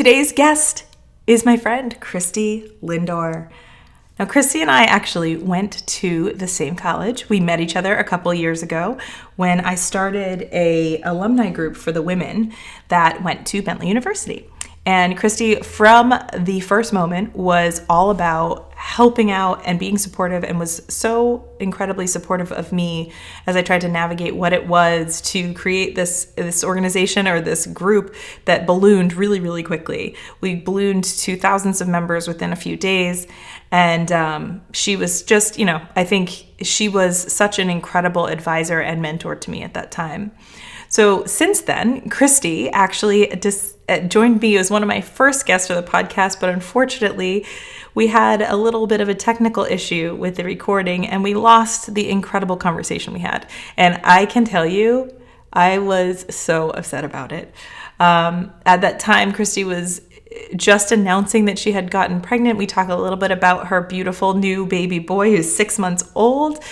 Today's guest is my friend, Christie Lindor. Now, Christie and I actually went to the same college. We met each other a couple years ago when I started a alumni group for the women that went to Bentley University. And Christie, from the first moment, was all about helping out and being supportive, and was so incredibly supportive of me as I tried to navigate what it was to create this organization or this group that ballooned really, really quickly. We ballooned to thousands of members within a few days. And she was just, I think she was such an incredible advisor and mentor to me at that time. So since then, Christie actually joined me as one of my first guests for the podcast, but unfortunately, we had a little bit of a technical issue with the recording and we lost the incredible conversation we had. And I can tell you, I was so upset about it. At that time, Christie was just announcing that she had gotten pregnant. We talk a little bit about her beautiful new baby boy who's 6 months old.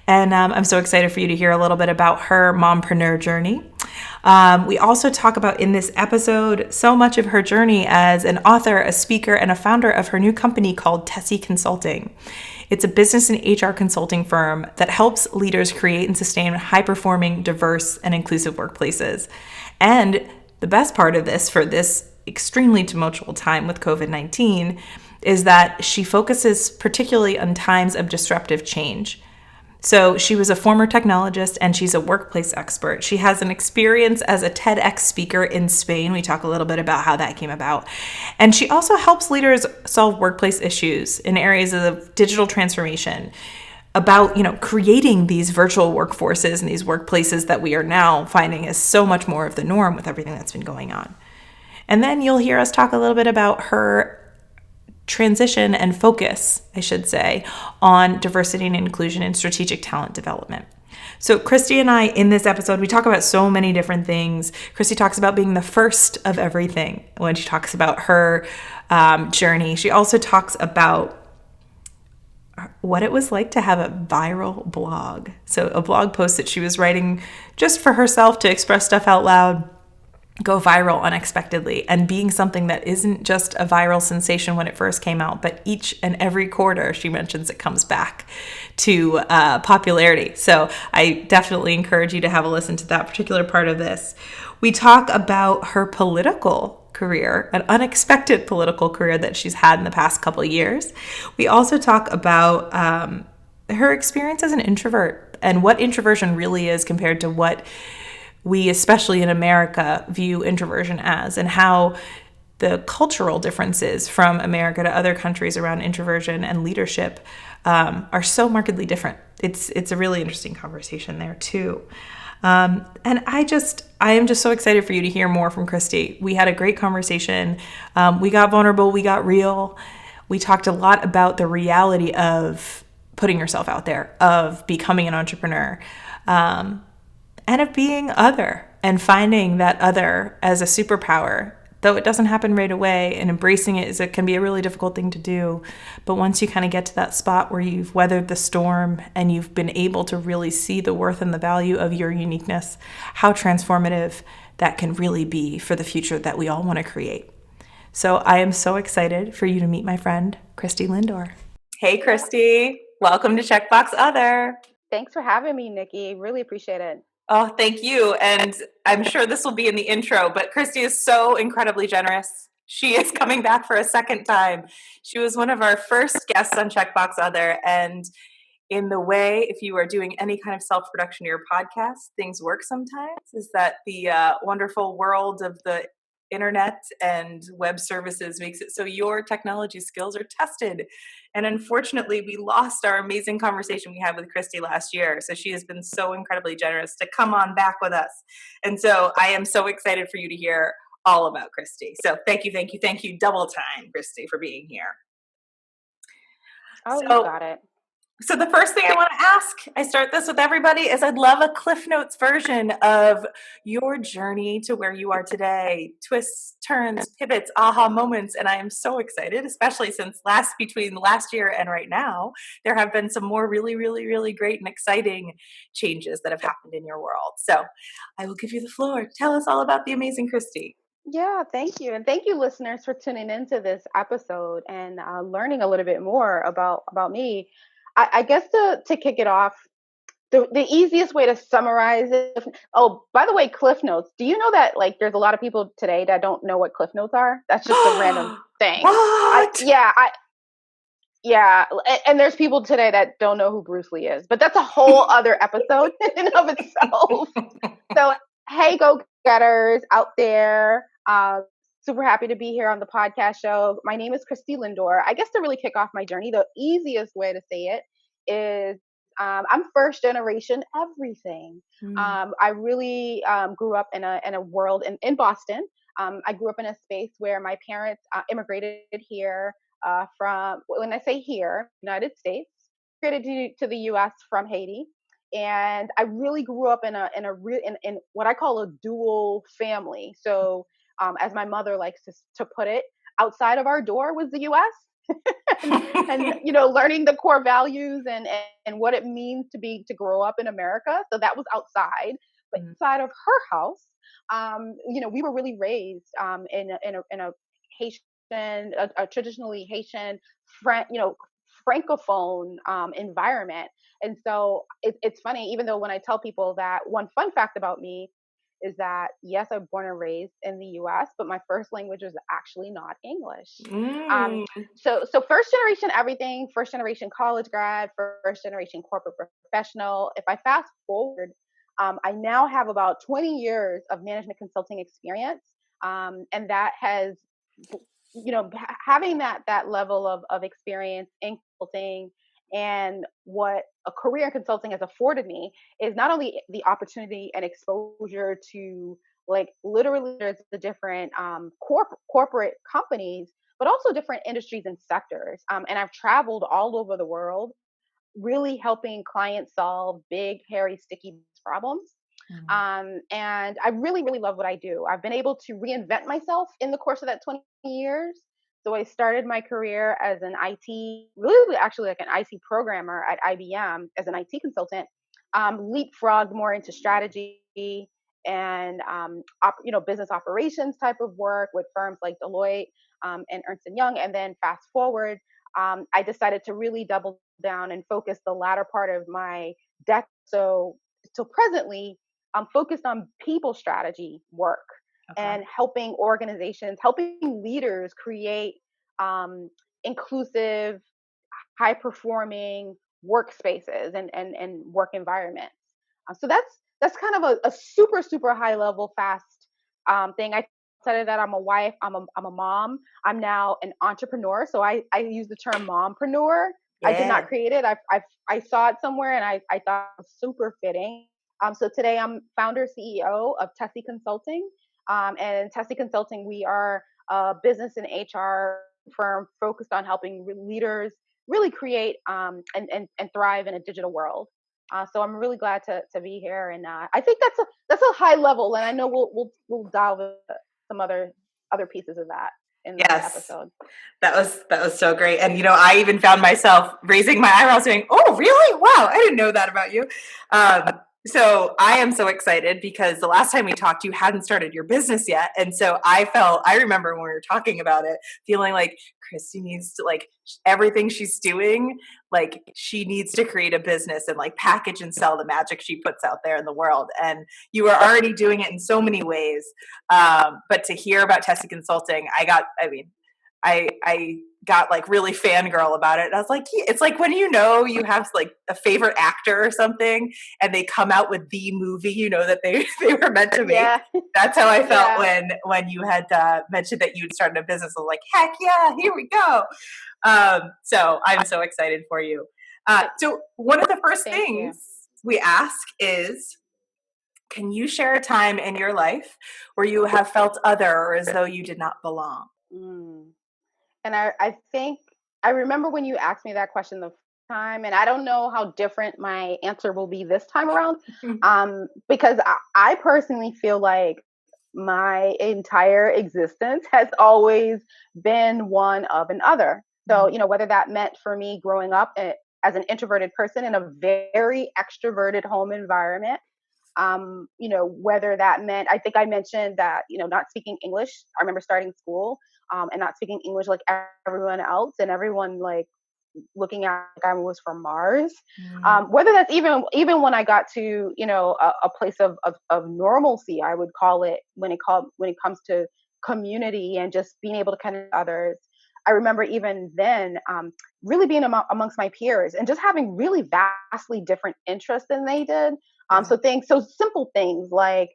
And I'm so excited for you to hear a little bit about her mompreneur journey. We also talk about in this episode so much of her journey as an author, a speaker, and a founder of her new company called Tessi Consulting. It's a business and HR consulting firm that helps leaders create and sustain high-performing, diverse, and inclusive workplaces. And the best part of this for this extremely tumultuous time with COVID-19 is that she focuses particularly on times of disruptive change. So she was a former technologist and she's a workplace expert. She has an experience as a TEDx speaker in Spain. We talk a little bit about how that came about. And she also helps leaders solve workplace issues in areas of digital transformation, about, creating these virtual workforces and these workplaces that we are now finding is so much more of the norm with everything that's been going on. And then you'll hear us talk a little bit about her transition and focus, I should say, on diversity and inclusion and strategic talent development. So Christie and I, in this episode, we talk about so many different things. Christie talks about being the first of everything when she talks about her journey. She also talks about what it was like to have a viral blog. So a blog post that she was writing just for herself to express stuff out loud go viral unexpectedly, and being something that isn't just a viral sensation when it first came out, but each and every quarter she mentions it comes back to popularity. So I definitely encourage you to have a listen to that particular part of this. We talk about her political career, an unexpected political career that she's had in the past couple of years. We also talk about her experience as an introvert and what introversion really is compared to what we, especially in America, view introversion as, and how the cultural differences from America to other countries around introversion and leadership are so markedly different. It's a really interesting conversation there too. And I am just so excited for you to hear more from Christie. We had a great conversation. We got vulnerable, we got real. We talked a lot about the reality of putting yourself out there, of becoming an entrepreneur, and of being other and finding that other as a superpower, though it doesn't happen right away, and embracing it can be a really difficult thing to do. But once you kind of get to that spot where you've weathered the storm and you've been able to really see the worth and the value of your uniqueness, how transformative that can really be for the future that we all want to create. So I am so excited for you to meet my friend, Christie Lindor. Hey, Christie. Welcome to Checkbox Other. Thanks for having me, Nikki. Really appreciate it. Oh, thank you. And I'm sure this will be in the intro, but Christie is so incredibly generous. She is coming back for a second time. She was one of our first guests on Checkbox Other. And in the way, if you are doing any kind of self-production to your podcast, things work sometimes, is that the wonderful world of the internet and web services makes it so your technology skills are tested. And unfortunately, we lost our amazing conversation we had with Christie last year. So she has been so incredibly generous to come on back with us. And so I am so excited for you to hear all about Christie. So thank you double time, Christie, for being here. Oh, you got it. So the first thing I want to ask, I start this with everybody, is I'd love a Cliff Notes version of your journey to where you are today. Twists, turns, pivots, aha moments. And I am so excited, especially since between last year and right now, there have been some more really, really, really great and exciting changes that have happened in your world. So I will give you the floor. Tell us all about the amazing Christie. Yeah, thank you. And thank you, listeners, for tuning into this episode and learning a little bit more about me. I guess to kick it off, the easiest way to summarize it. Oh, by the way, Cliff Notes. Do you know that like there's a lot of people today that don't know what Cliff Notes are? That's just a random thing. I What? yeah, I yeah, and there's people today that don't know who Bruce Lee is, but that's a whole other episode in and of itself. So, hey, go getters out there. Super happy to be here on the podcast show. My name is Christie Lindor. I guess to really kick off my journey, the easiest way to say it is I'm first generation everything. Mm. I really grew up in a world in Boston. I grew up in a space where my parents immigrated here from, when I say here, United States, immigrated to the U.S. from Haiti, and I really grew up in what I call a dual family. So, as my mother likes to put it, outside of our door was the U.S. and learning the core values and what it means to grow up in America. So that was outside, but Mm. inside of her house, we were really raised in a Haitian, a traditionally Haitian, francophone environment. And so it's funny, even though when I tell people that, one fun fact about me is that yes, I'm born and raised in the US, but my first language is actually not English. Um, Mm. so first generation everything, first generation college grad, first generation corporate professional. If I fast forward, I now have about 20 years of management consulting experience. And that has, having that level of experience in consulting and what a career in consulting has afforded me is not only the opportunity and exposure to like literally there's the different corporate companies, but also different industries and sectors. And I've traveled all over the world, really helping clients solve big, hairy, sticky problems. Mm. And I really, really love what I do. I've been able to reinvent myself in the course of that 20 years. So I started my career as an IT, really actually like an IT programmer at IBM as an IT consultant, leapfrogged more into strategy and business operations type of work with firms like Deloitte and Ernst and Young. And then fast forward, I decided to really double down and focus the latter part of my deck. So presently, I'm focused on people strategy work Okay. and helping organizations, helping leaders create um, inclusive, high performing workspaces and work environments. So that's kind of a super super high level fast thing. I said that I'm a wife, I'm a mom, I'm now an entrepreneur. So I use the term mompreneur. I did not Yeah. create it. I saw it somewhere and I thought it was super fitting. So today I'm founder CEO of Tessi Consulting. And Tessi Consulting, we are a business and HR firm focused on helping leaders really create and thrive in a digital world. So I'm really glad to be here, and I think that's a high level, and I know we'll dive into some other pieces of that in the Yes. episode. That was so great. And I even found myself raising my eyebrows saying, "Oh, really? Wow, I didn't know that about you." So I am so excited because the last time we talked, you hadn't started your business yet. And so I remember when we were talking about it, feeling like Christie needs to like everything she's doing, like she needs to create a business and like package and sell the magic she puts out there in the world. And you are already doing it in so many ways. But to hear about Tessie Consulting, I got like really fangirl about it. And I was like, yeah, it's like when you have like a favorite actor or something and they come out with the movie that they were meant to make. Yeah, That's how I felt yeah. when you had mentioned that you'd started a business. I was like, heck yeah, here we go. So I'm so excited for you. So one of the first Thank you. things we ask is, can you share a time in your life where you have felt other or as though you did not belong? Mm. And I think I remember when you asked me that question the first time, and I don't know how different my answer will be this time around, because I personally feel like my entire existence has always been one of an other. So, whether that meant for me growing up as an introverted person in a very extroverted home environment, Whether that meant, I think I mentioned that, not speaking English. I remember starting school, and not speaking English like everyone else, and everyone like looking at like I was from Mars. Mm. Whether that's even when I got to a place of normalcy, I would call it, when it comes to community and just being able to connect with others. I remember even then, really being amongst my peers and just having really vastly different interests than they did. Yeah. So simple things like,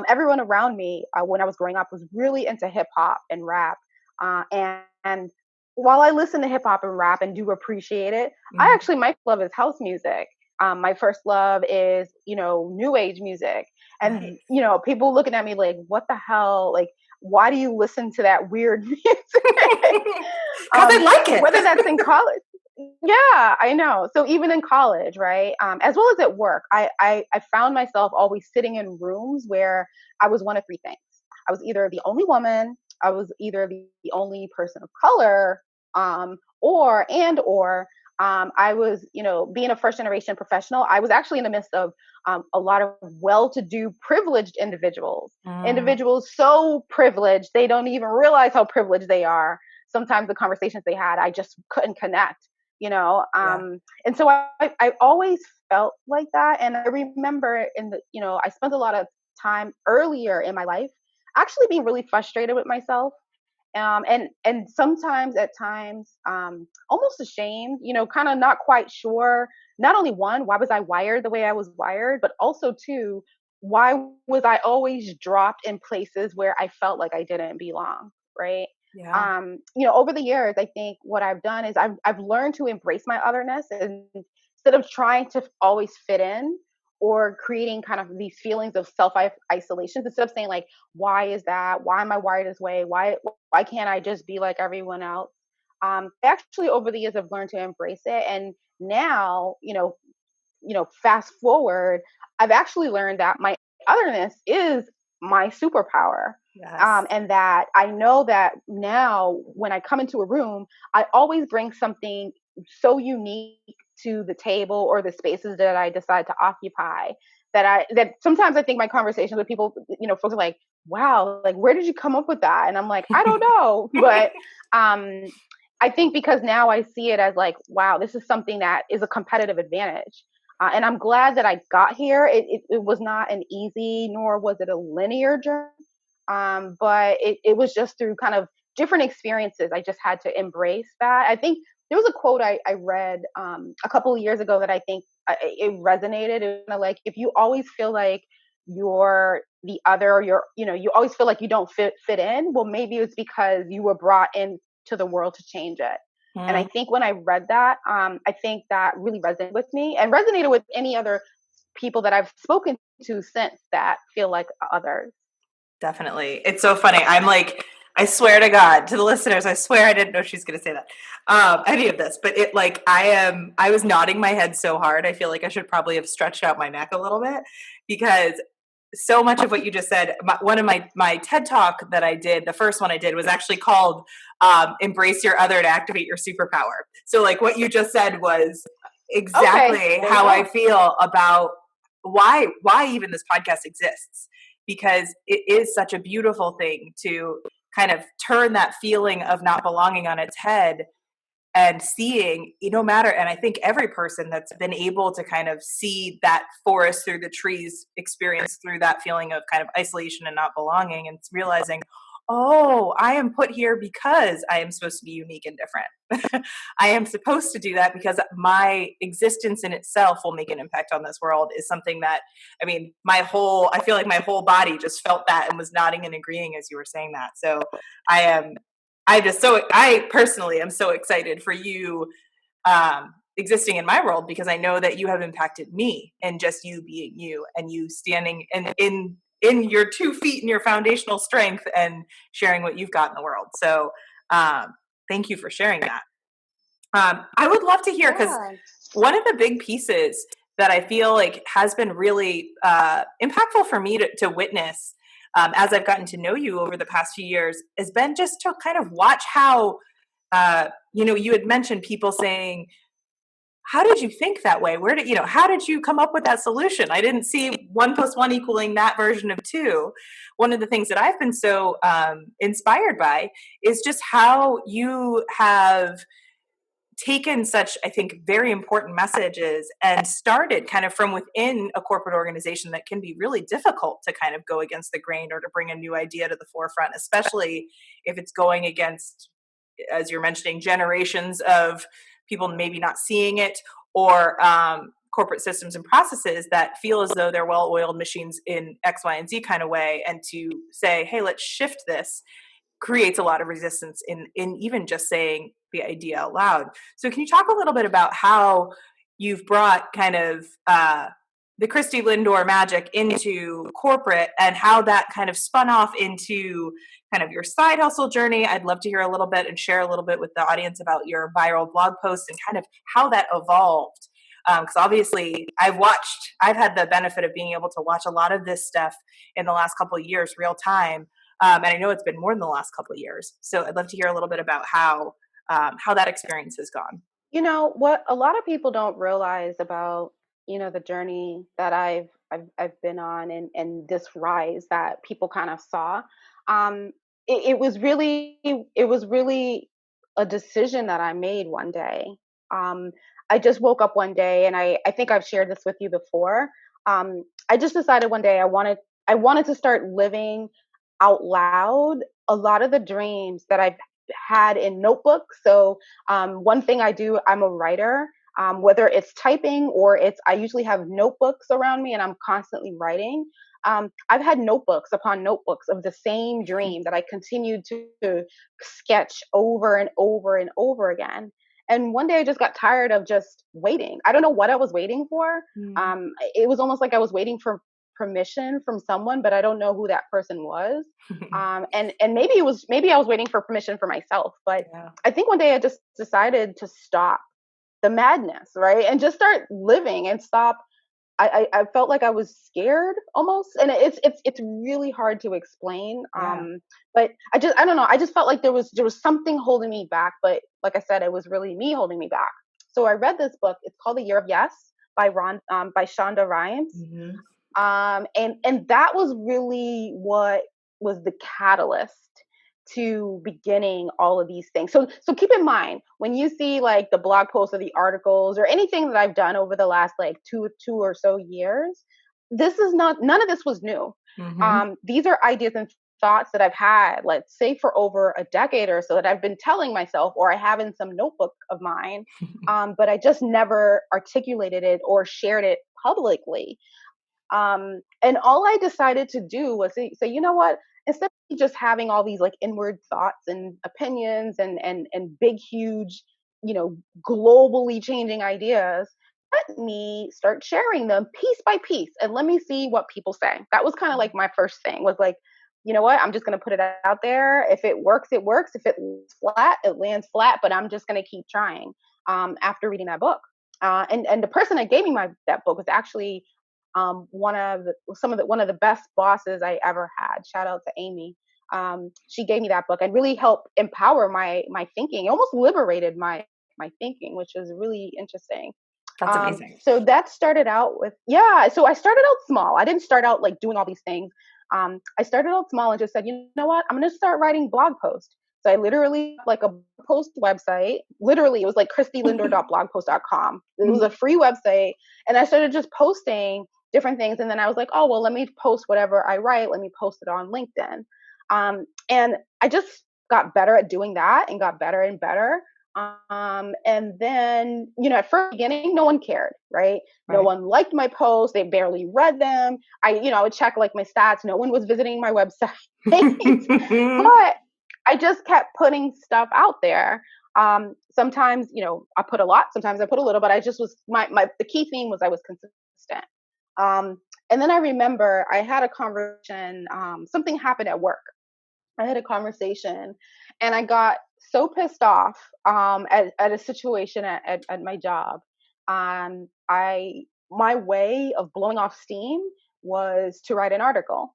everyone around me, when I was growing up, was really into hip hop and rap, and while I listen to hip hop and rap and do appreciate it, I Mhm. actually, my love is house music. My first love is, new age music. And, Nice. people looking at me like, what the hell? Like, why do you listen to that weird music? Because I like Whether it. that's in college. Yeah, I know. So even in college, right, as well as at work, I found myself always sitting in rooms where I was one of three things. I was either the only woman, I was either the only person of color, or I was, being a first generation professional, I was actually in the midst of a lot of well-to-do, privileged individuals. Mm, Individuals so privileged they don't even realize how privileged they are. Sometimes the conversations they had, I just couldn't connect. yeah. And so I always felt like that. And I remember I spent a lot of time earlier in my life actually being really frustrated with myself, and sometimes at times, almost ashamed, kind of not quite sure, not only one, why was I wired the way I was wired, but also two, why was I always dropped in places where I felt like I didn't belong, right? Yeah. Over the years, I think what I've done is I've learned to embrace my otherness, and instead of trying to always fit in or creating kind of these feelings of self isolation, instead of saying like, why is that? Why am I wired this way? Why can't I just be like everyone else? Actually, over the years, I've learned to embrace it, and now, fast forward, I've actually learned that my otherness is my superpower. Yes. And that I know that now when I come into a room, I always bring something so unique to the table or the spaces that I decide to occupy, that sometimes I think my conversations with people, folks are like, wow, like, where did you come up with that? And I'm like, I don't know. But um, I think because now I see it as like, wow, this is something that is a competitive advantage. And I'm glad that I got here. It was not an easy, nor was it a linear journey. But it was just through kind of different experiences. I just had to embrace that. I think there was a quote I read a couple of years ago that I think it resonated. It was kind of like, if you always feel like you're the other, or you always feel like you don't fit in, well, maybe it's because you were brought into the world to change it. And I Mm, think when I read that, I think that really resonated with me and resonated with any other people that I've spoken to since that feel like others. definitely. It's so funny. I'm like, I swear to God, to the listeners, I swear I didn't know she's going to say that, any of this, but I was nodding my head so hard. I feel like I should probably have stretched out my neck a little bit because so much of what you just said, one of my TED talk that I did, the first one I did was actually called Embrace Your Other to Activate Your Superpower. So like what you just said was Okay, exactly there you how I go. feel about why even this podcast exists, because it is such a beautiful thing to kind of turn that feeling of not belonging on its head and seeing, no matter, and I think every person that's been able to kind of see that forest through the trees experience through that feeling of kind of isolation and not belonging, and it's realizing, oh, I am put here because I am supposed to be unique and different. I am supposed to do that because my existence in itself will make an impact on this world, is something that, I mean, I feel like my whole body just felt that and was nodding and agreeing as you were saying that. So I am I personally am so excited for you existing in my world, because I know that you have impacted me, and just you being you and you standing in your 2 feet and your foundational strength and sharing what you've got in the world. So thank you for sharing that. I would love to hear, because Yeah. one of the big pieces that I feel like has been really impactful for me to witness, as I've gotten to know you over the past few years, has been just to kind of watch how, you had mentioned people saying, how did you think that way? Where did, how did you come up with that solution? I didn't see 1 + 1 equaling that version of two. One of the things that I've been so inspired by is just how you have taken such, I think, very important messages and started kind of from within a corporate organization that can be really difficult to kind of go against the grain or to bring a new idea to the forefront, especially if it's going against, as you're mentioning, generations of people maybe not seeing it, or corporate systems and processes that feel as though they're well-oiled machines in X, Y, and Z kind of way. And to say, hey, let's shift this, creates a lot of resistance in even just saying the idea out loud. So can you talk a little bit about how you've brought kind of the Christie Lindor magic into corporate, and how that kind of spun off into kind of your side hustle journey? I'd love to hear a little bit and share a little bit with the audience about your viral blog posts and kind of how that evolved. Because obviously I've had the benefit of being able to watch a lot of this stuff in the last couple of years, real time. And I know it's been more than the last couple of years. So I'd love to hear a little bit about how that experience has gone. What a lot of people don't realize about, the journey that I've been on, and this rise that people kind of saw. Um, it was really a decision that I made one day. Um, I just woke up one day, and I think I've shared this with you before. I just decided one day I wanted to start living out loud a lot of the dreams that I've had in notebooks. So one thing I do, I'm a writer. Whether it's typing or I usually have notebooks around me and I'm constantly writing. I've had notebooks upon notebooks of the same dream that I continued to sketch over and over and over again. And one day I just got tired of just waiting. I don't know what I was waiting for. Mm. It was almost like I was waiting for permission from someone, but I don't know who that person was. And maybe I was waiting for permission for myself. But Yeah. I think one day I just decided to stop the madness, right? And just start living and stop. I felt like I was scared almost, and it's really hard to explain. Yeah. But I don't know. I just felt like there was something holding me back. But like I said, it was really me holding me back. So I read this book. It's called The Year of Yes by Shonda Rhimes. Mm-hmm. And that was really what was the catalyst to beginning all of these things. So keep in mind, when you see like the blog posts or the articles or anything that I've done over the last like two or so years, none of this was new. Mm-hmm. These are ideas and thoughts that I've had, let's say, for over a decade or so, that I've been telling myself, or I have in some notebook of mine, but I just never articulated it or shared it publicly. And all I decided to do was say, you know what? Instead of just having all these like inward thoughts and opinions and big, huge, globally changing ideas, let me start sharing them piece by piece and let me see what people say. That was kind of like my first thing, was like, you know what? I'm just going to put it out there. If it works, it works. If it lands flat, it lands flat, but I'm just going to keep trying. After reading that book. And the person that gave me that book was actually one of the best bosses I ever had. Shout out to Amy. She gave me that book and really helped empower my thinking. It almost liberated my thinking, which was really interesting. That's amazing. So that started out with, yeah. So I started out small. I didn't start out like doing all these things. I started out small and just said, you know what? I'm going to start writing blog posts. So I literally like a post website. Literally, it was like christielindor.blogpost.com. It was a free website, and I started just posting different things. And then I was like, oh well, let me post whatever I write. Let me post it on LinkedIn. And I just got better at doing that and got better and better. And then, at first beginning, no one cared, right? No one liked my posts. They barely read them. I would check like my stats. No one was visiting my website. But I just kept putting stuff out there. Sometimes, I put a lot, sometimes I put a little, but I just was the key theme was I was consistent. And then I remember I had a conversation, something happened at work. I had a conversation and I got so pissed off at a situation at my job. My way of blowing off steam was to write an article.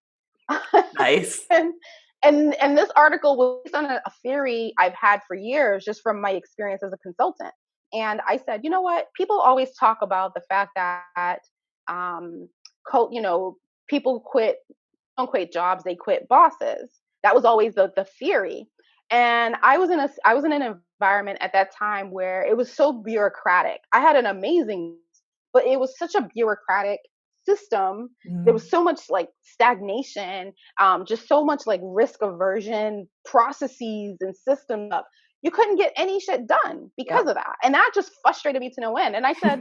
Nice. And this article was based on a theory I've had for years, just from my experience as a consultant. And I said, you know what? People always talk about the fact that, um, you know, people don't quit jobs, they quit bosses. That was always the theory. And I was in an environment at that time where it was so bureaucratic. I had an amazing, but it was such a bureaucratic system. There was Mm. so much like stagnation, just so much like risk aversion processes and systems up. You couldn't get any shit done because Yep. of that, and that just frustrated me to no end. And I said,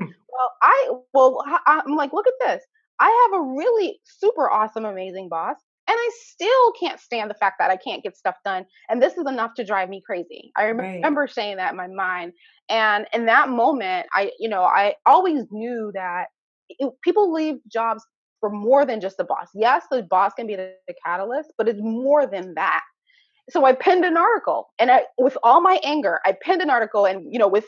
I'm like, look at this. I have a really super awesome, amazing boss, and I still can't stand the fact that I can't get stuff done. And this is enough to drive me crazy. I Right. remember saying that in my mind. And in that moment, I always knew that people leave jobs for more than just the boss. Yes, the boss can be the catalyst, but it's more than that. So I penned an article, and with all my anger, I penned an article, and with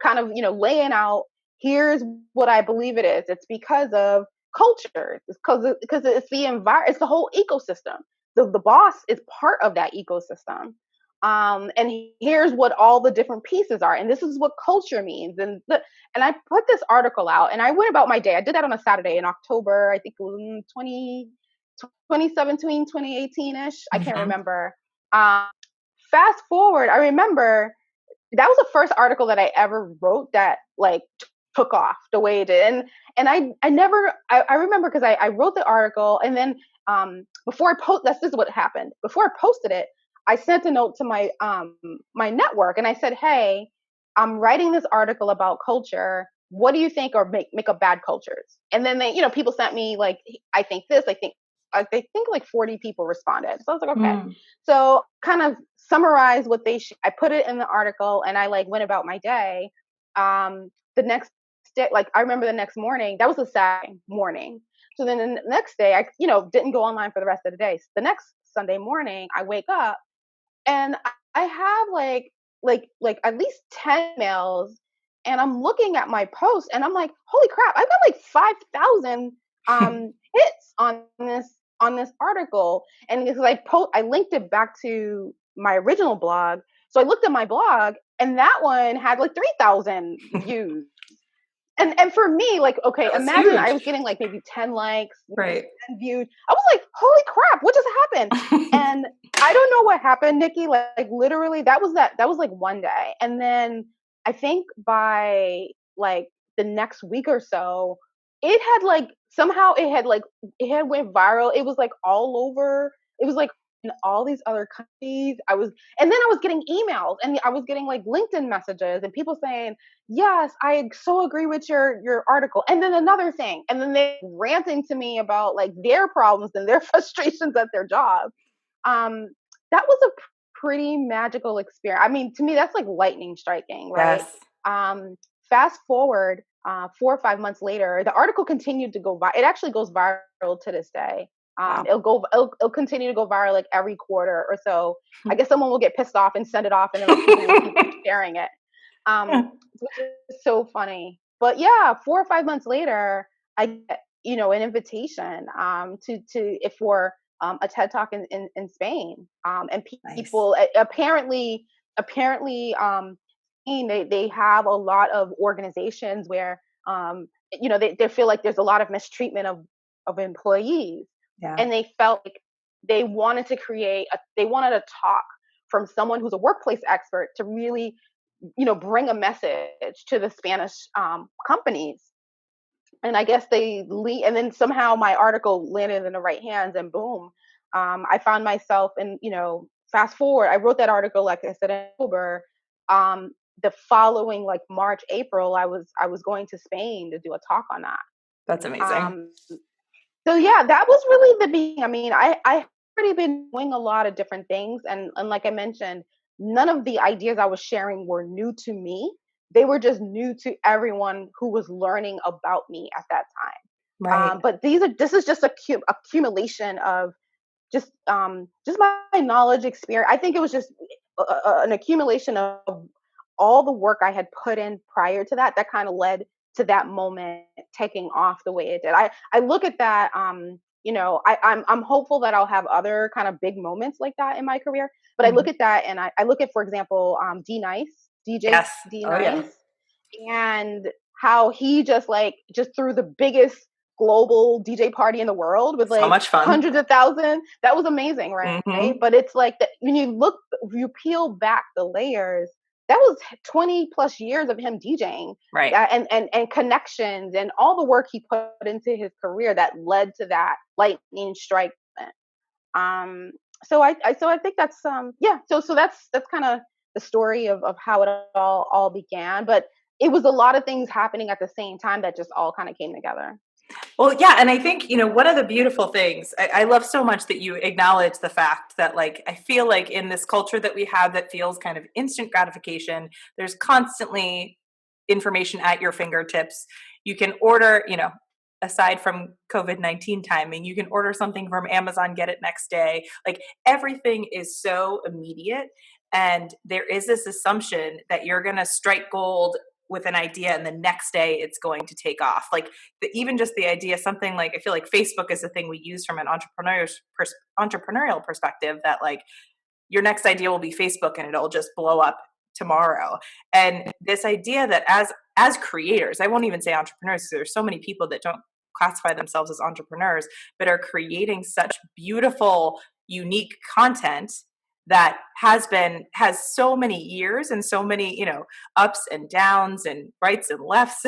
kind of laying out, here's what I believe it is. It's because of culture. It's because it's the environment. It's the whole ecosystem. The boss is part of that ecosystem. And here's what all the different pieces are, and this is what culture means. And I put this article out, and I went about my day. I did that on a Saturday in October. I think it was in 2017, 2018-ish. I can't Hmm. remember. um, Fast forward, I remember that was the first article that I ever wrote that like took off the way it did. And I never I remember because I wrote the article, and then before I post this is what happened. Before I posted it, I sent a note to my network, and I said, hey, I'm writing this article about culture. What do you think are make up bad cultures? And then people sent me like, I think this, I think like 40 people responded. So I was like, okay. Mm. So kind of summarize what I put it in the article, and I like went about my day. The next day, like I remember the next morning, that was a Saturday morning. So then the next day, I didn't go online for the rest of the day. So the next Sunday morning, I wake up, and I have like at least 10 mails, and I'm looking at my post, and I'm like, holy crap, I've got like 5,000 hits on this article. And because I linked it back to my original blog, so I looked at my blog, and that one had like 3,000 views. And for me, like, okay, That was imagine I huge. was getting like maybe 10 likes, Right. 10 views. I was like, holy crap, what just happened? And I don't know what happened, Nikki. Like literally, that was like one day. And then I think by like the next week or so, it had like somehow it had went viral. It was like all over. It was like in all these other countries. And then I was getting emails, and I was getting like LinkedIn messages, and people saying, yes, I so agree with your article. And then another thing, and then they ranting to me about like their problems and their frustrations at their job. um that was a pretty magical experience. I mean, to me, that's like lightning striking, right? Yes. um Fast forward 4 or 5 months later, the article continued to go viral. It actually goes viral to this day. Wow. It'll continue to go viral like every quarter or so. I guess someone will get pissed off and send it off, and then like people will keep sharing it, which is so funny. But yeah, 4 or 5 months later, I get an invitation if for a TED talk in Spain. And Nice. people apparently they have a lot of organizations where they feel like there's a lot of mistreatment of employees, Yeah. and they felt like they wanted a talk from someone who's a workplace expert to really bring a message to the Spanish companies. And I guess and then somehow my article landed in the right hands, and boom, I found myself in, fast forward, I wrote that article, like I said, in October. The following like March, April, I was going to Spain to do a talk on that. That's amazing. Um, so yeah, that was really the beginning. I mean, I already been doing a lot of different things, and like I mentioned, none of the ideas I was sharing were new to me. They were just new to everyone who was learning about me at that time. Right. But this is just a accumulation of just my knowledge, experience. I think it was just an accumulation of all the work I had put in prior to that kind of led to that moment taking off the way it did. I look at that. I'm hopeful that I'll have other kind of big moments like that in my career. But I look Mhm. at that, and I look at, for example, D Nice, DJ Yes. D Oh, yeah. Nice. and how he just threw the biggest global DJ party in the world with So like much fun. hundreds of thousands. That was amazing, right? Mm-hmm. But it's like that when you peel back the layers, that was 20 plus years of him DJing, Right. and connections and all the work he put into his career that led to that lightning strike. Um, so I think that's yeah. So that's kind of the story of how it all began. But it was a lot of things happening at the same time that just all kind of came together. Well, yeah, and I think, one of the beautiful things, I love so much that you acknowledge the fact that, like, I feel like in this culture that we have that feels kind of instant gratification, there's constantly information at your fingertips. You can order, aside from COVID-19 timing, you can order something from Amazon, get it next day. Like, everything is so immediate. And there is this assumption that you're going to strike gold with an idea and the next day it's going to take off. Like, even just the idea, something like, I feel like Facebook is the thing we use from an entrepreneurial perspective, that like your next idea will be Facebook and it'll just blow up tomorrow. And this idea that as creators, I won't even say entrepreneurs, because there's so many people that don't classify themselves as entrepreneurs, but are creating such beautiful, unique content that has so many years and so many, ups and downs and rights and lefts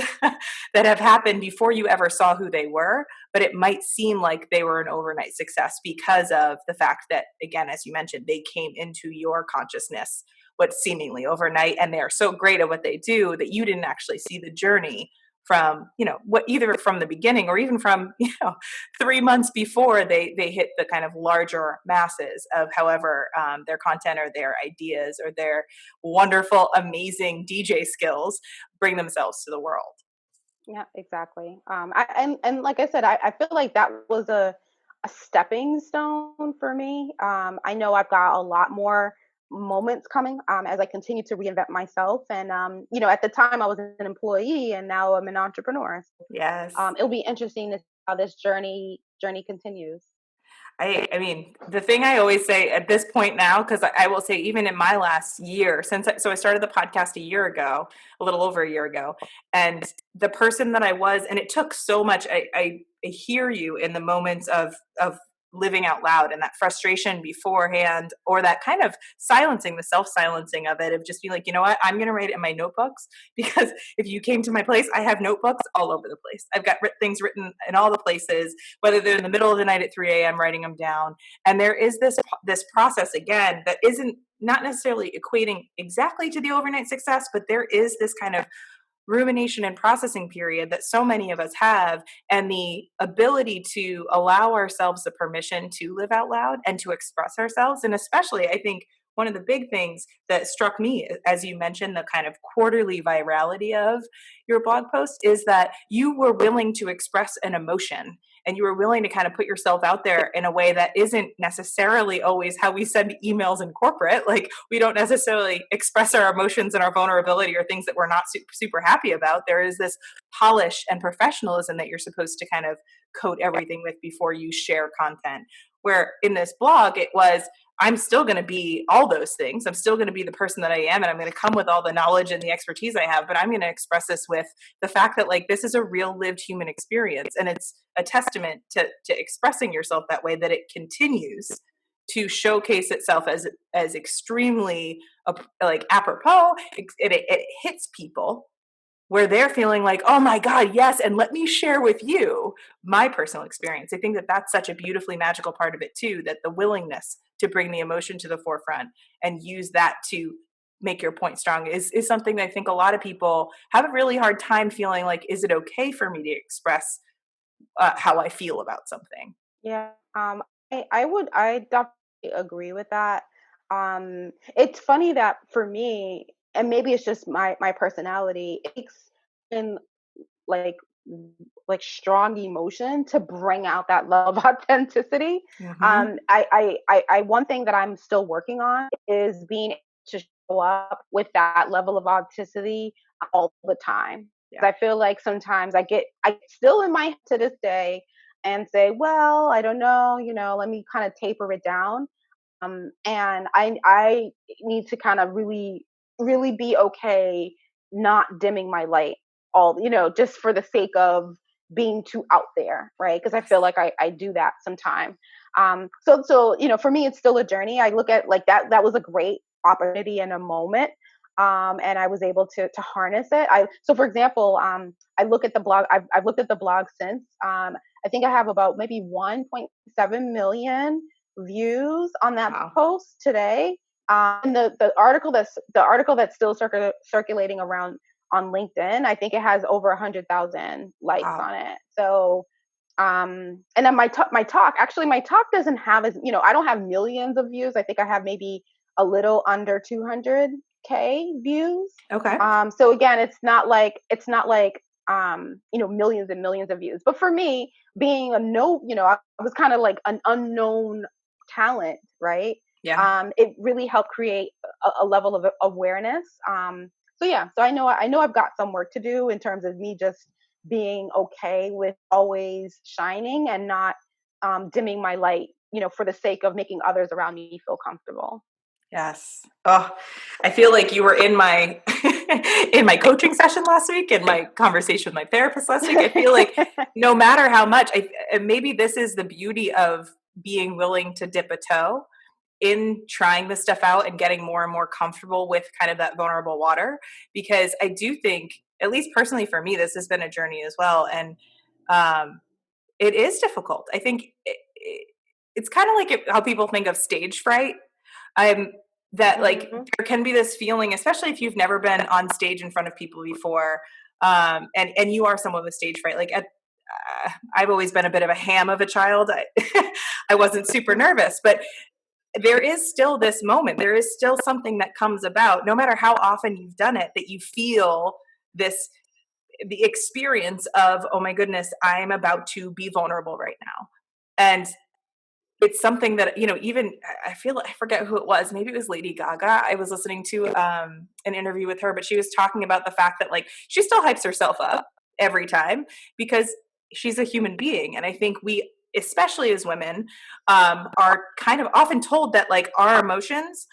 that have happened before you ever saw who they were. But it might seem like they were an overnight success because of the fact that, again, as you mentioned, they came into your consciousness what seemingly overnight, and they are so great at what they do that you didn't actually see the journey from, what, either from the beginning or even from, 3 months before they hit the kind of larger masses of however their content or their ideas or their wonderful, amazing DJ skills bring themselves to the world. Yeah, exactly. And like I said, I feel like that was a stepping stone for me. I know I've got a lot more moments coming as I continue to reinvent myself. And at the time I was an employee, and now I'm an entrepreneur. So, Yes. it'll be interesting to see how this journey continues. I mean, the thing I always say at this point now, because I will say, even in my last year, so I started the podcast a year ago, a little over a year ago, and the person that I was, and it took so much. I hear you in the moments of living out loud and that frustration beforehand, or that kind of silencing, the self-silencing of it, of just being like, you know what, I'm going to write it in my notebooks, because if you came to my place, I have notebooks all over the place. I've got things written in all the places, whether they're in the middle of the night at 3 a.m. writing them down. And there is this process, again, that isn't not necessarily equating exactly to the overnight success, but there is this kind of rumination and processing period that so many of us have, and the ability to allow ourselves the permission to live out loud and to express ourselves. And especially, I think one of the big things that struck me, as you mentioned, the kind of quarterly virality of your blog post, is that you were willing to express an emotion, and you were willing to kind of put yourself out there in a way that isn't necessarily always how we send emails in corporate. Like, we don't necessarily express our emotions and our vulnerability or things that we're not super happy about. There is this polish and professionalism that you're supposed to kind of coat everything with before you share content. Where in this blog, it was, I'm still going to be all those things. I'm still going to be the person that I am, and I'm going to come with all the knowledge and the expertise I have, but I'm going to express this with the fact that, like, this is a real lived human experience, and it's a testament to expressing yourself that way, that it continues to showcase itself as extremely like apropos. It hits people where they're feeling like, oh my God, yes, and let me share with you my personal experience. I think that that's such a beautifully magical part of it too, that the willingness to bring the emotion to the forefront and use that to make your point strong is something that I think a lot of people have a really hard time feeling like, is it okay for me to express how I feel about something? Yeah. I definitely agree with that. It's funny that for me, and maybe it's just my personality, it takes in like strong emotion to bring out that love authenticity. Mm-hmm. One thing that I'm still working on is being able to show up with that level of authenticity all the time. Yeah. 'Cause I feel like sometimes I still in my head to this day and say, well, I don't know, let me kind of taper it down. And I need to kind of really, really be okay not dimming my light all, just for the sake of being too out there, right? Because I feel like I do that sometimes. So for me, it's still a journey. I look at like that was a great opportunity in a moment. And I was able to harness it. So for example, I look at the blog. I've looked at the blog since. I think I have about maybe 1.7 million views on that Wow. post today. And the article that's still circulating around on LinkedIn, I think it has over 100,000 likes Wow. on it. So and then my talk doesn't have I don't have millions of views. I think I have maybe a little under 200K views. Okay. So again, it's not like millions and millions of views. But for me, being I was kind of like an unknown talent, right? Yeah. It really helped create a level of awareness. So yeah, so I know I've got some work to do in terms of me just being okay with always shining and not dimming my light, for the sake of making others around me feel comfortable. Yes. Oh, I feel like you were in my in my coaching session last week, in my conversation with my therapist last week. I feel like no matter how much, and maybe this is the beauty of being willing to dip a toe in trying this stuff out and getting more and more comfortable with kind of that vulnerable water. Because I do think, at least personally for me, this has been a journey as well, and um, it is difficult. I think it's kind of like how people think of stage fright. I'm that like Hmm. there can be this feeling, especially if you've never been on stage in front of people before, and you are someone with stage fright. I've always been a bit of a ham of a child. I wasn't super nervous, but there is still this moment. There is still something that comes about, no matter how often you've done it, that you feel this the experience of, oh my goodness, I'm about to be vulnerable right now. And it's something that, even I feel, I forget who it was, maybe it was Lady Gaga. I was listening to an interview with her, but she was talking about the fact that like she still hypes herself up every time because she's a human being. And I think we, especially as women, are kind of often told that like our emotions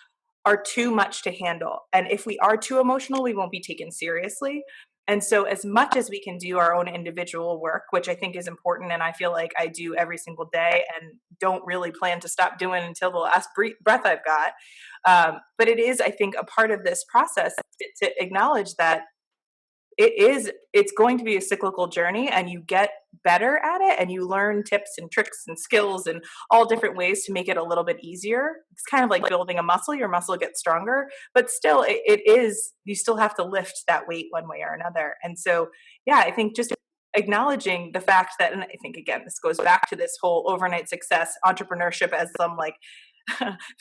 are too much to handle, and if we are too emotional we won't be taken seriously. And so, as much as we can do our own individual work, which I think is important, and I feel like I do every single day and don't really plan to stop doing until the last breath I've got. But it is, I think, a part of this process to acknowledge that it's going to be a cyclical journey, and you get better at it and you learn tips and tricks and skills and all different ways to make it a little bit easier. It's kind of like building a muscle. Your muscle gets stronger, but still it is, you still have to lift that weight one way or another. And so yeah, I think just acknowledging the fact that, and I think again this goes back to this whole overnight success entrepreneurship as some like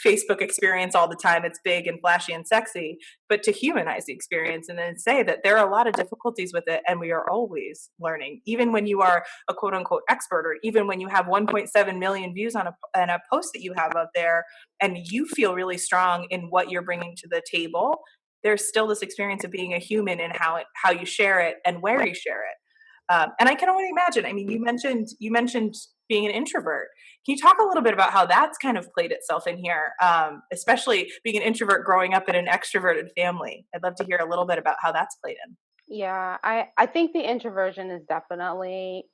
Facebook experience all the time. It's big and flashy and sexy, but to humanize the experience and then say that there are a lot of difficulties with it, and we are always learning. Even when you are a quote unquote expert, or even when you have 1.7 million views on a post that you have out there, and you feel really strong in what you're bringing to the table, there's still this experience of being a human and how you share it and where you share it. And I can only imagine. I mean, you mentioned being an introvert. Can you talk a little bit about how that's kind of played itself in here, especially being an introvert growing up in an extroverted family? I'd love to hear a little bit about how that's played in. Yeah, I think the introversion is definitely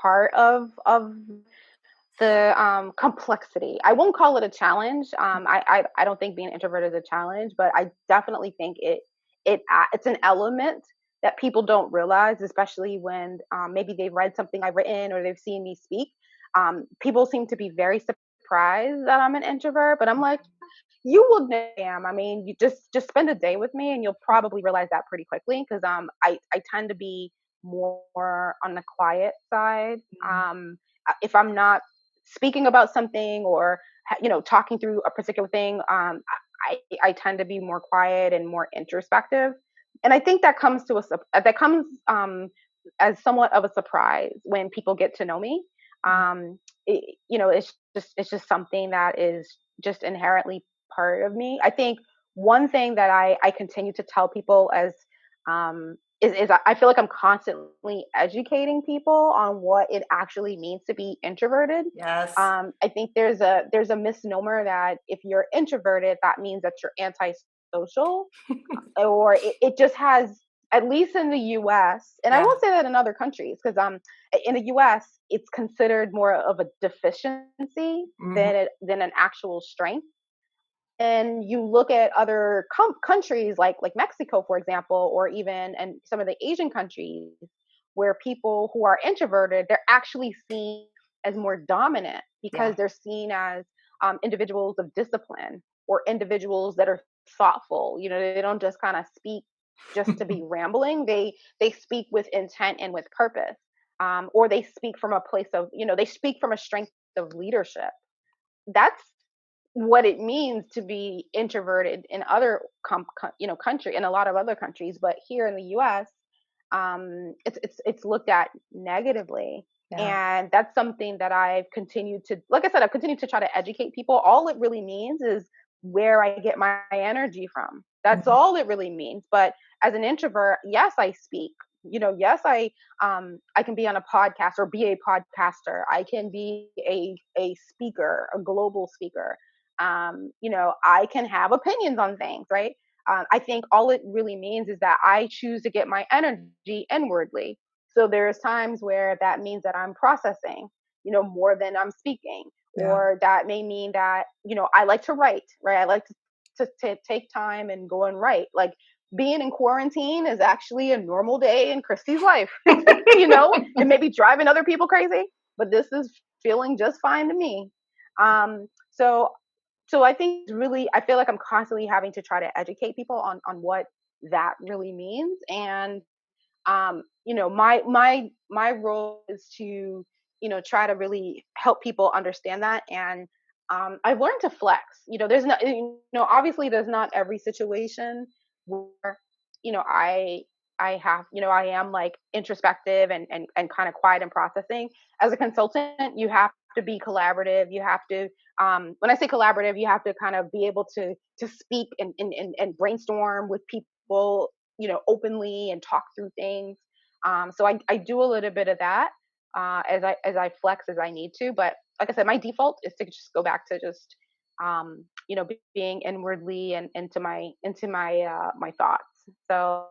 part of the complexity. I won't call it a challenge. I don't think being an introvert is a challenge, but I definitely think it's an element that people don't realize, especially when maybe they've read something I've written or they've seen me speak. People seem to be very surprised that I'm an introvert, but I'm like, you will know I am. I mean, you just spend a day with me and you'll probably realize that pretty quickly because I tend to be more on the quiet side. If I'm not speaking about something or talking through a particular thing, I tend to be more quiet and more introspective, and I think that comes as somewhat of a surprise when people get to know me. It's just something that is just inherently part of me. I think one thing that I continue to tell people is I feel like I'm constantly educating people on what it actually means to be introverted. Yes. I think there's a misnomer that if you're introverted, that means that you're antisocial, or it just has at least in the US, and I Yeah. won't say that in other countries, because in the US it's considered more of a deficiency Hmm. than an actual strength. And you look at other countries like Mexico, for example, or even and some of the Asian countries where people who are introverted, they're actually seen as more dominant because Yeah. they're seen as individuals of discipline or individuals that are thoughtful. You know, they don't just kind of speak just to be rambling. They speak with intent and with purpose, or they speak from a place of, they speak from a strength of leadership. That's what it means to be introverted in other country, in a lot of other countries, but here in the US, it's looked at negatively. Yeah. And that's something that I've continued to, like I said, I've continued to try to educate people. All it really means is where I get my energy from. That's Mhm. all it really means. But as an introvert, yes, I speak. Yes, I can be on a podcast or be a podcaster. I can be a speaker, a global speaker. I can have opinions on things, right? I think all it really means is that I choose to get my energy inwardly. So there's times where that means that I'm processing, more than I'm speaking, Yeah. or that may mean that, I like to write, right? I like to take time and go and write. Like being in quarantine is actually a normal day in Christie's life. It may be driving other people crazy, but this is feeling just fine to me. So I think it's really, I feel like I'm constantly having to try to educate people on what that really means. And my role is to, try to really help people understand that. And I've learned to flex. There's not, obviously there's not every situation where, I have, I am like introspective and kind of quiet and processing. As a consultant, you have to be collaborative. You have to, when I say collaborative, you have to kind of be able to speak and brainstorm with people, openly and talk through things. So I do a little bit of that as I flex as I need to. But like I said, my default is to just go back to just being inwardly and into my thoughts. So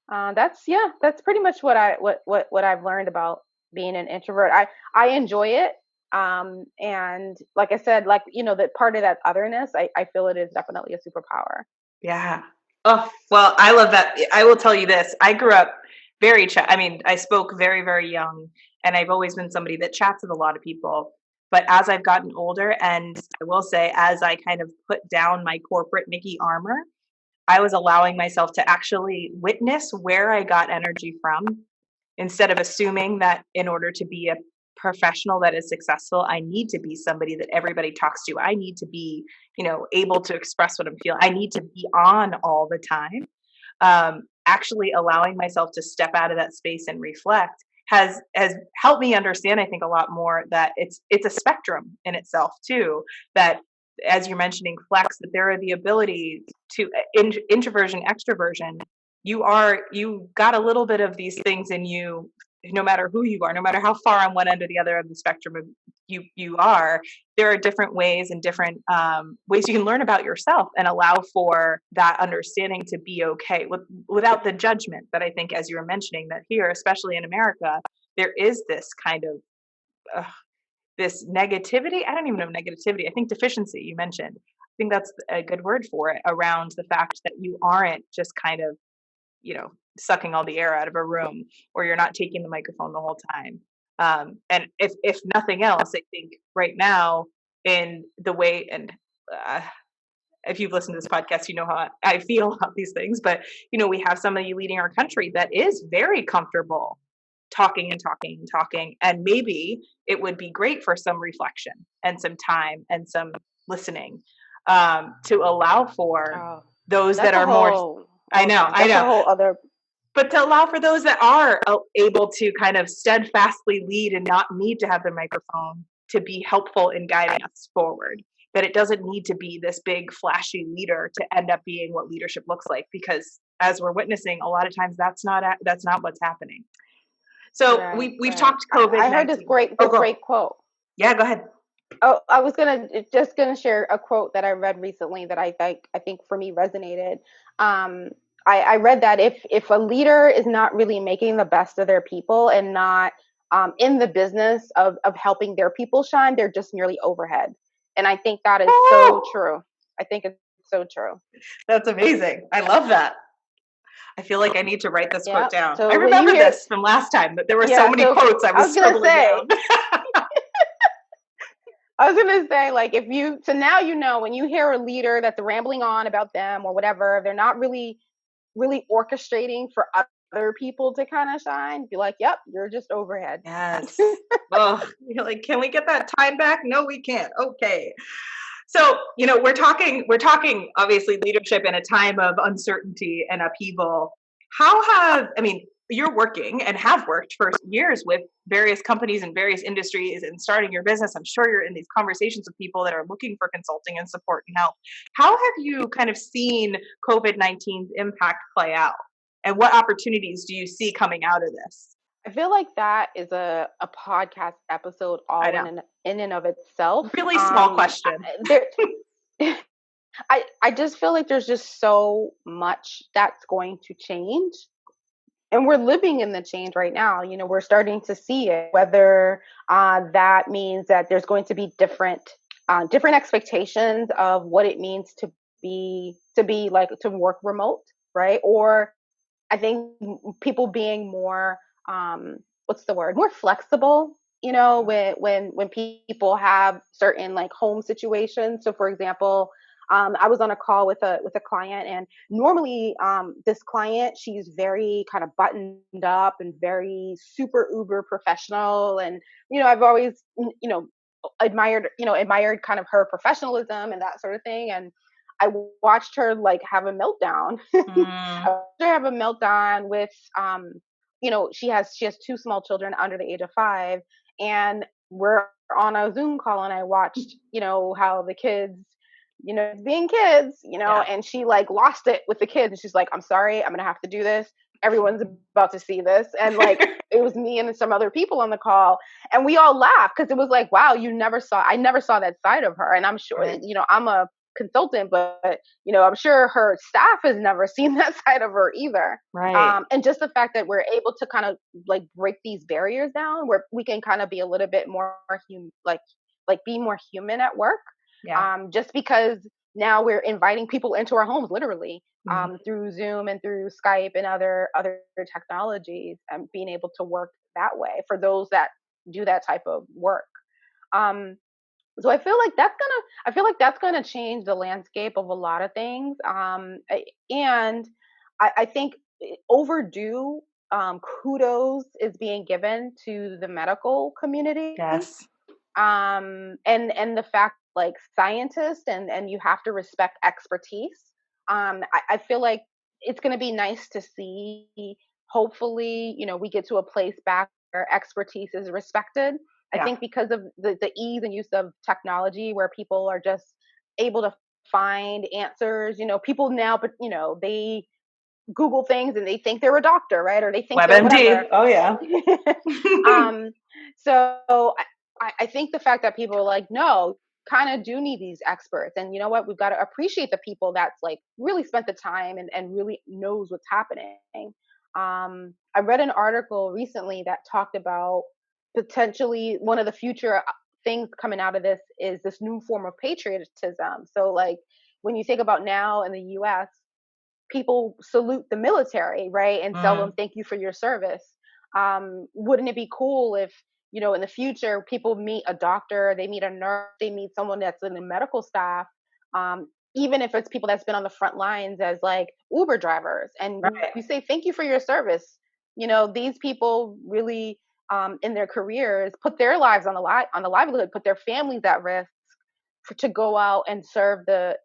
that's pretty much what I've learned about being an introvert. I enjoy it. And like I said, like, that part of that otherness, I feel it is definitely a superpower. Yeah. Oh, well, I love that. I will tell you this. I grew up very I mean, I spoke very, very young, and I've always been somebody that chats with a lot of people. But as I've gotten older, and I will say, as I kind of put down my corporate Nikki armor, I was allowing myself to actually witness where I got energy from instead of assuming that in order to be a professional that is successful, I need to be somebody that everybody talks to. I need to be, able to express what I'm feeling. I need to be on all the time. Actually allowing myself to step out of that space and reflect has helped me understand, I think, a lot more that it's a spectrum in itself too. That, as you're mentioning, flex, that there are the ability to introversion, extroversion. You got a little bit of these things in you, no matter who you are, no matter how far on one end or the other of the spectrum of you are. There are different ways and different ways you can learn about yourself and allow for that understanding to be okay without the judgment that I think, as you were mentioning, that here, especially in America, there is this kind of this negativity. I don't even know negativity. I think deficiency, you mentioned. I think that's a good word for it, around the fact that you aren't just kind of, sucking all the air out of a room, or you're not taking the microphone the whole time. And if nothing else, I think right now, in the way, and uh, if you've listened to this podcast, you know how I feel about these things. But we have somebody leading our country that is very comfortable talking and talking and talking, and maybe it would be great for some reflection and some time and some listening, to allow for Oh, those that that's a are more. whole I know, okay. I That's a know. whole other. But to allow for those that are able to kind of steadfastly lead and not need to have the microphone to be helpful in guiding us forward. That it doesn't need to be this big flashy leader to end up being what leadership looks like, because as we're witnessing, a lot of times that's not what's happening. So Right, we've right. talked I heard this COVID-19. great Oh, this go. great quote. Yeah, go ahead. Oh, I was gonna share a quote that I read recently that I think for me resonated. Um, I read that if a leader is not really making the best of their people and not in the business of helping their people shine, they're just merely overhead. And I think that is so Oh, true. I think it's so true. that's amazing. I love that. I feel like I need to write this quote Yeah. down. I So when you remember hear, this from last time, but there were so yeah, many so quotes I I was was gonna scribbling say, down. like, if you, so now you know when you hear a leader that's rambling on about them or whatever, they're not really orchestrating for other people to kind of shine. Be like, yep, you're just overhead. Yes. Oh, you're like, can we get that time back? No, we can't. Okay. So, we're talking obviously leadership in a time of uncertainty and upheaval. I mean, you're working and have worked for years with various companies and various industries and starting your business. I'm sure you're in these conversations with people that are looking for consulting and support and help. How have you kind of seen COVID-19's impact play out? And what opportunities do you see coming out of this? I feel like that is a podcast episode I all know. in and of itself. Really small question. There, I just feel like there's just so much that's going to change, and we're living in the change right now. We're starting to see it. Whether that means that there's going to be different expectations of what it means to be like to work remote, right? Or I think people being more what's the word? More flexible, when people have certain like home situations. So for example, I was on a call with a client, and normally this client, she's very kind of buttoned up and very super uber professional, and I've always admired kind of her professionalism and that sort of thing. And I watched her like have a meltdown. Mm, I watched her have a meltdown with she has two small children under the age of 5, and we're on a Zoom call, and I watched how the kids being kids, yeah. and she like lost it with the kids, and she's like, I'm sorry, I'm gonna have to do this, everyone's about to see this. And like it was me and some other people on the call, and we all laughed because it was like, wow, I never saw that side of her. And I'm sure, Right. I'm a consultant, but I'm sure her staff has never seen that side of her either. Right. And just the fact that we're able to kind of like break these barriers down, where we can kind of be a little bit more like be more human at work. Yeah. Just because now we're inviting people into our homes, literally, Mhm. through Zoom and through Skype and other technologies, and being able to work that way for those that do that type of work. Um, so I feel like that's gonna change the landscape of a lot of things. And I think overdue kudos is being given to the medical community, Yes. and the fact like scientists, and you have to respect expertise. I feel like it's going to be nice to see, hopefully, we get to a place back where expertise is respected. I Yeah. think because of the ease and use of technology, where people are just able to find answers. People now, but they Google things and they think they're a doctor, right? Or they think they're WebMD. whatever. Oh yeah. um, so I think the fact that people are like, no, kind of do need these experts. And you know what? We've got to appreciate the people that's like really spent the time and really knows what's happening. I read an article recently that talked about potentially one of the future things coming out of this is this new form of patriotism. So like when you think about now in the US, people salute the military, right? And tell them Mm, thank you for your service. Wouldn't it be cool if, in the future, people meet a doctor, they meet a nurse, they meet someone that's in the medical staff, even if it's people that's been on the front lines as like Uber drivers, and right. we say thank you for your service. These people really, in their careers, put their lives on the livelihood, put their families at risk to go out and serve the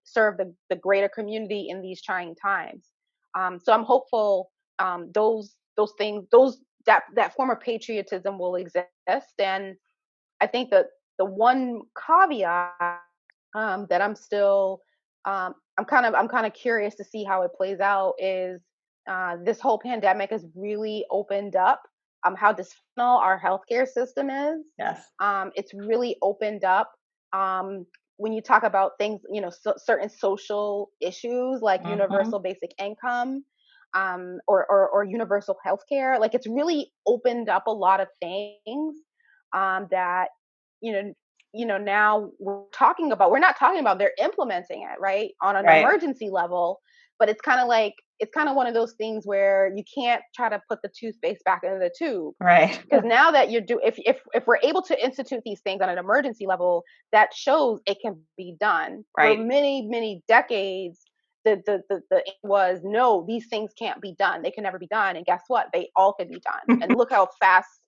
greater community in these trying times. So I'm hopeful, those things, that form of patriotism will exist. And I think that the one caveat, that I'm kind of curious to see how it plays out is, this whole pandemic has really opened up how dysfunctional our healthcare system is. Yes. It's really opened up, um, when you talk about things, certain social issues like Hmm. universal basic income. or universal healthcare. Like, it's really opened up a lot of things that you know now we're not talking about, they're implementing it right on an Right. emergency level, but it's kind of like, it's kind of one of those things where you can't try to put the toothpaste back into the tube, Right. because now that if we're able to institute these things on an emergency level, that shows it can be done. For Right. many decades, the was, no, these things can't be done, they can never be done, and guess what, they all can be done, and look how fast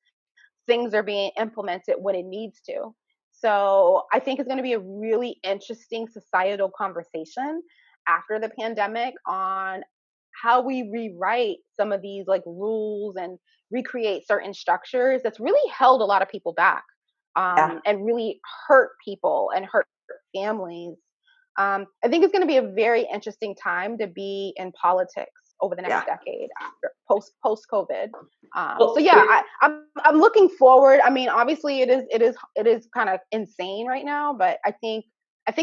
things are being implemented when it needs to. So I think it's going to be a really interesting societal conversation after the pandemic on how we rewrite some of these like rules and recreate certain structures that's really held a lot of people back, Yeah. and really hurt people and hurt families. I think it's going to be a very interesting time to be in politics over the next Yeah. decade after post COVID. So Well, yeah, I'm looking forward. I mean, obviously it is kind of insane right now, but I think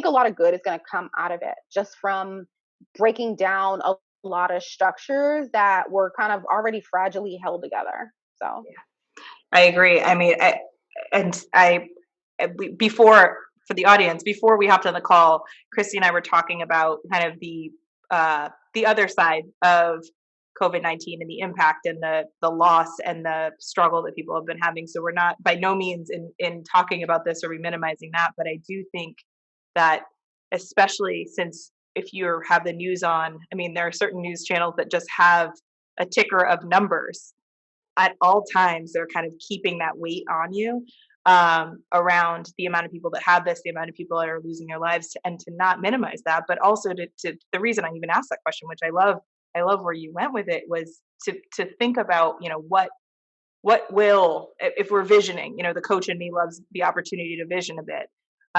a lot of good is going to come out of it, just from breaking down a lot of structures that were kind of already fragilely held together. So I agree. I mean, and I before for the audience, before we hopped on the call, Christy and I were talking about kind of the other side of COVID-19 and the impact and the loss and the struggle that people have been having. So we're not by no means in talking about this or minimizing that, but I do think that, especially since if you have the news on, I mean, there are certain news channels that just have a ticker of numbers at all times. They're kind of keeping that weight on you, around the amount of people that have this, the amount of people that are losing their lives, and to not minimize that, but also to the reason I even asked that question, which I love where you went with it, was to think about, what will, if we're visioning, the coach in me loves the opportunity to vision a bit.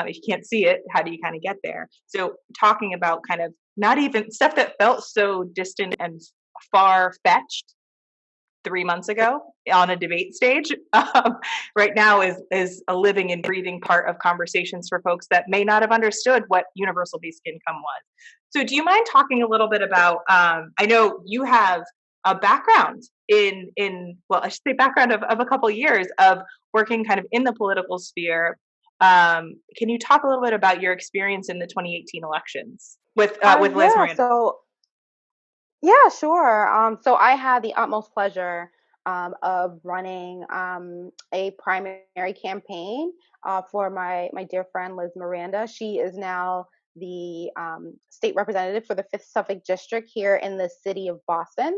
If you can't see it, how do you kind of get there? So talking about kind of not even stuff that felt so distant and far fetched 3 months ago on a debate stage, right now is a living and breathing part of conversations for folks that may not have understood what universal basic income was. So, do you mind talking a little bit about? I know you have a background in well, I should say background of a couple years of working kind of in the political sphere. Can you talk a little bit about your experience in the 2018 elections with Liz yeah, Miranda? so yeah, sure. So I had the utmost pleasure of running a primary campaign for my dear friend Liz Miranda. She is now the state representative for the Fifth Suffolk District here in the city of Boston.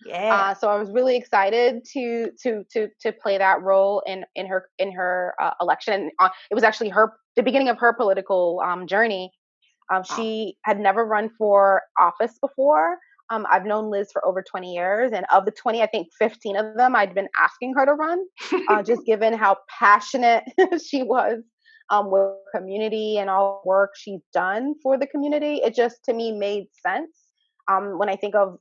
Yeah. So I was really excited to play that role in her election. And it was actually the beginning of her political journey. Wow. She had never run for office before. I've known Liz for over 20 years, and of the 20, I think 15 of them I'd been asking her to run, just given how passionate she was with community and all the work she's done for the community. It just to me made sense when I think of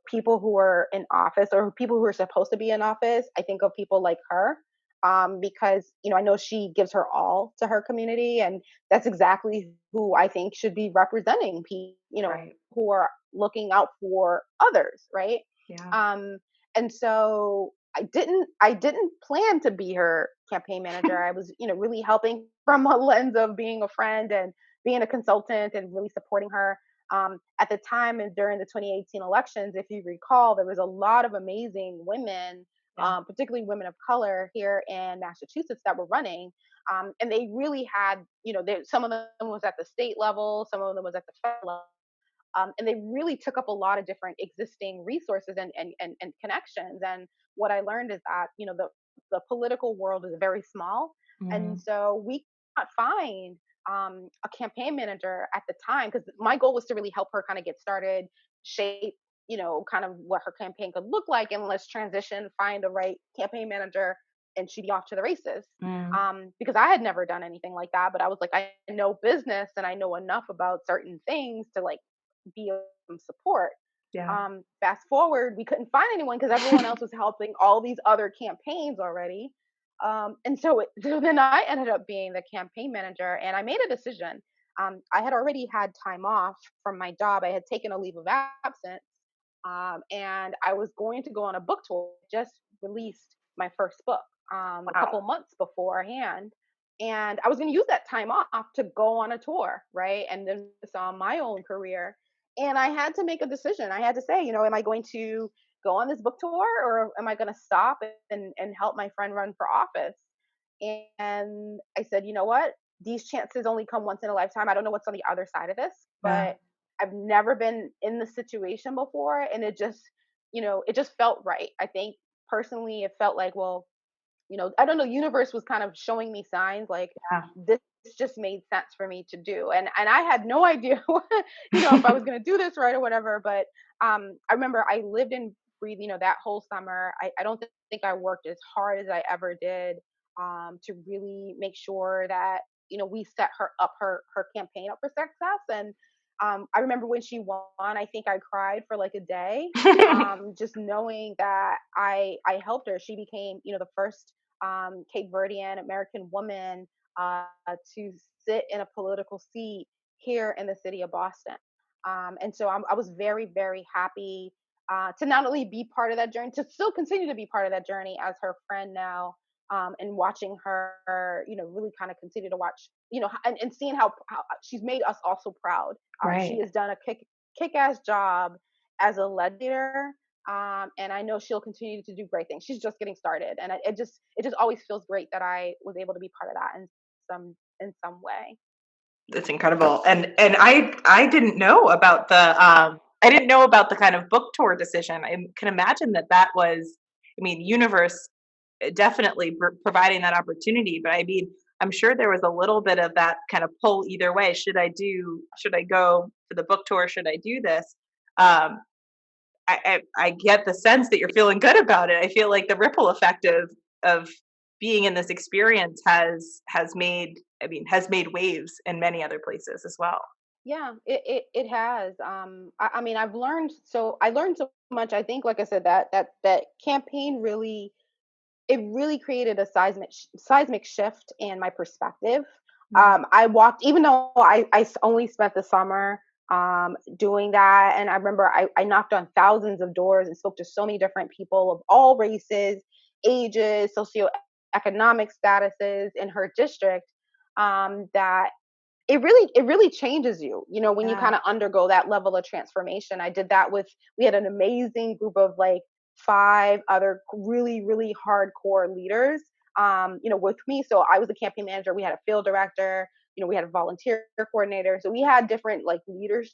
people who are in office or people who are supposed to be in office. I think of people like her, because I know she gives her all to her community, and that's exactly who I think should be representing people, Right. who are looking out for others, right? Yeah. Um, and so I didn't plan to be her campaign manager. I was, really helping from a lens of being a friend and being a consultant and really supporting her. At the time and during the 2018 elections, if you recall, there was a lot of amazing women, Yeah. particularly women of color here in Massachusetts that were running. And they really had, some of them was at the state level, some of them was at the federal level, and they really took up a lot of different existing resources and connections. And what I learned is that the political world is very small, and Mhm. so we could not find a campaign manager at the time, because my goal was to really help her kind of get started, shape kind of what her campaign could look like, and let's transition, find the right campaign manager, and she'd be off to the races. Mm. Because I had never done anything like that, but I was like, I know business and I know enough about certain things to like be of some support. Yeah. Fast forward, we couldn't find anyone because everyone else was helping all these other campaigns already. And so then I ended up being the campaign manager, and I made a decision. I had already had time off from my job. I had taken a leave of absence, And I was going to go on a book tour. Just released my first book a Wow. couple months beforehand, and I was going to use that time off to go on a tour, right? And then on my own career, and I had to make a decision. I had to say, am I going to go on this book tour, or am I going to stop and help my friend run for office? And I said, you know what? These chances only come once in a lifetime. I don't know what's on the other side of this, Yeah. but I've never been in the situation before, and it just felt right. I think personally, it felt like, well, I don't know, universe was kind of showing me signs like this just made sense for me to do. And I had no idea if I was going to do this right or whatever, but I remember I lived and breathed, that whole summer. I don't think I worked as hard as I ever did to really make sure that we set her campaign up for success. And I remember when she won, I think I cried for like a day, just knowing that I helped her. She became, the first Cape Verdean American woman to sit in a political seat here in the city of Boston. And so I was very, very happy to not only be part of that journey, to still continue to be part of that journey as her friend now, and watching her, really kind of continue to watch, and seeing how she's made us also proud. She Right. has done a kick-ass job as a leader, and I know she'll continue to do great things. She's just getting started, and it just always feels great that I was able to be part of that in some way. It's incredible. And I didn't know about the kind of book tour decision. I can imagine that was, I mean, universe definitely providing that opportunity, but I mean, I'm sure there was a little bit of that kind of pull either way. Should I go to the book tour? Should I do this? Um, I get the sense that you're feeling good about it. I feel like the ripple effect of being in this experience has made waves in many other places as well. Yeah, it has. I mean, I learned so much. I think, like I said, that campaign really created a seismic shift in my perspective. Mm. I walked, even though I only spent the summer doing that, and I remember I knocked on thousands of doors and spoke to so many different people of all races, ages, socioeconomic statuses in her district. That it really changes you, when you Yeah. kind of undergo that level of transformation. I did that we had an amazing group of like five other really, really hardcore leaders, with me. So I was a campaign manager. We had a field director, we had a volunteer coordinator. So we had different like leaders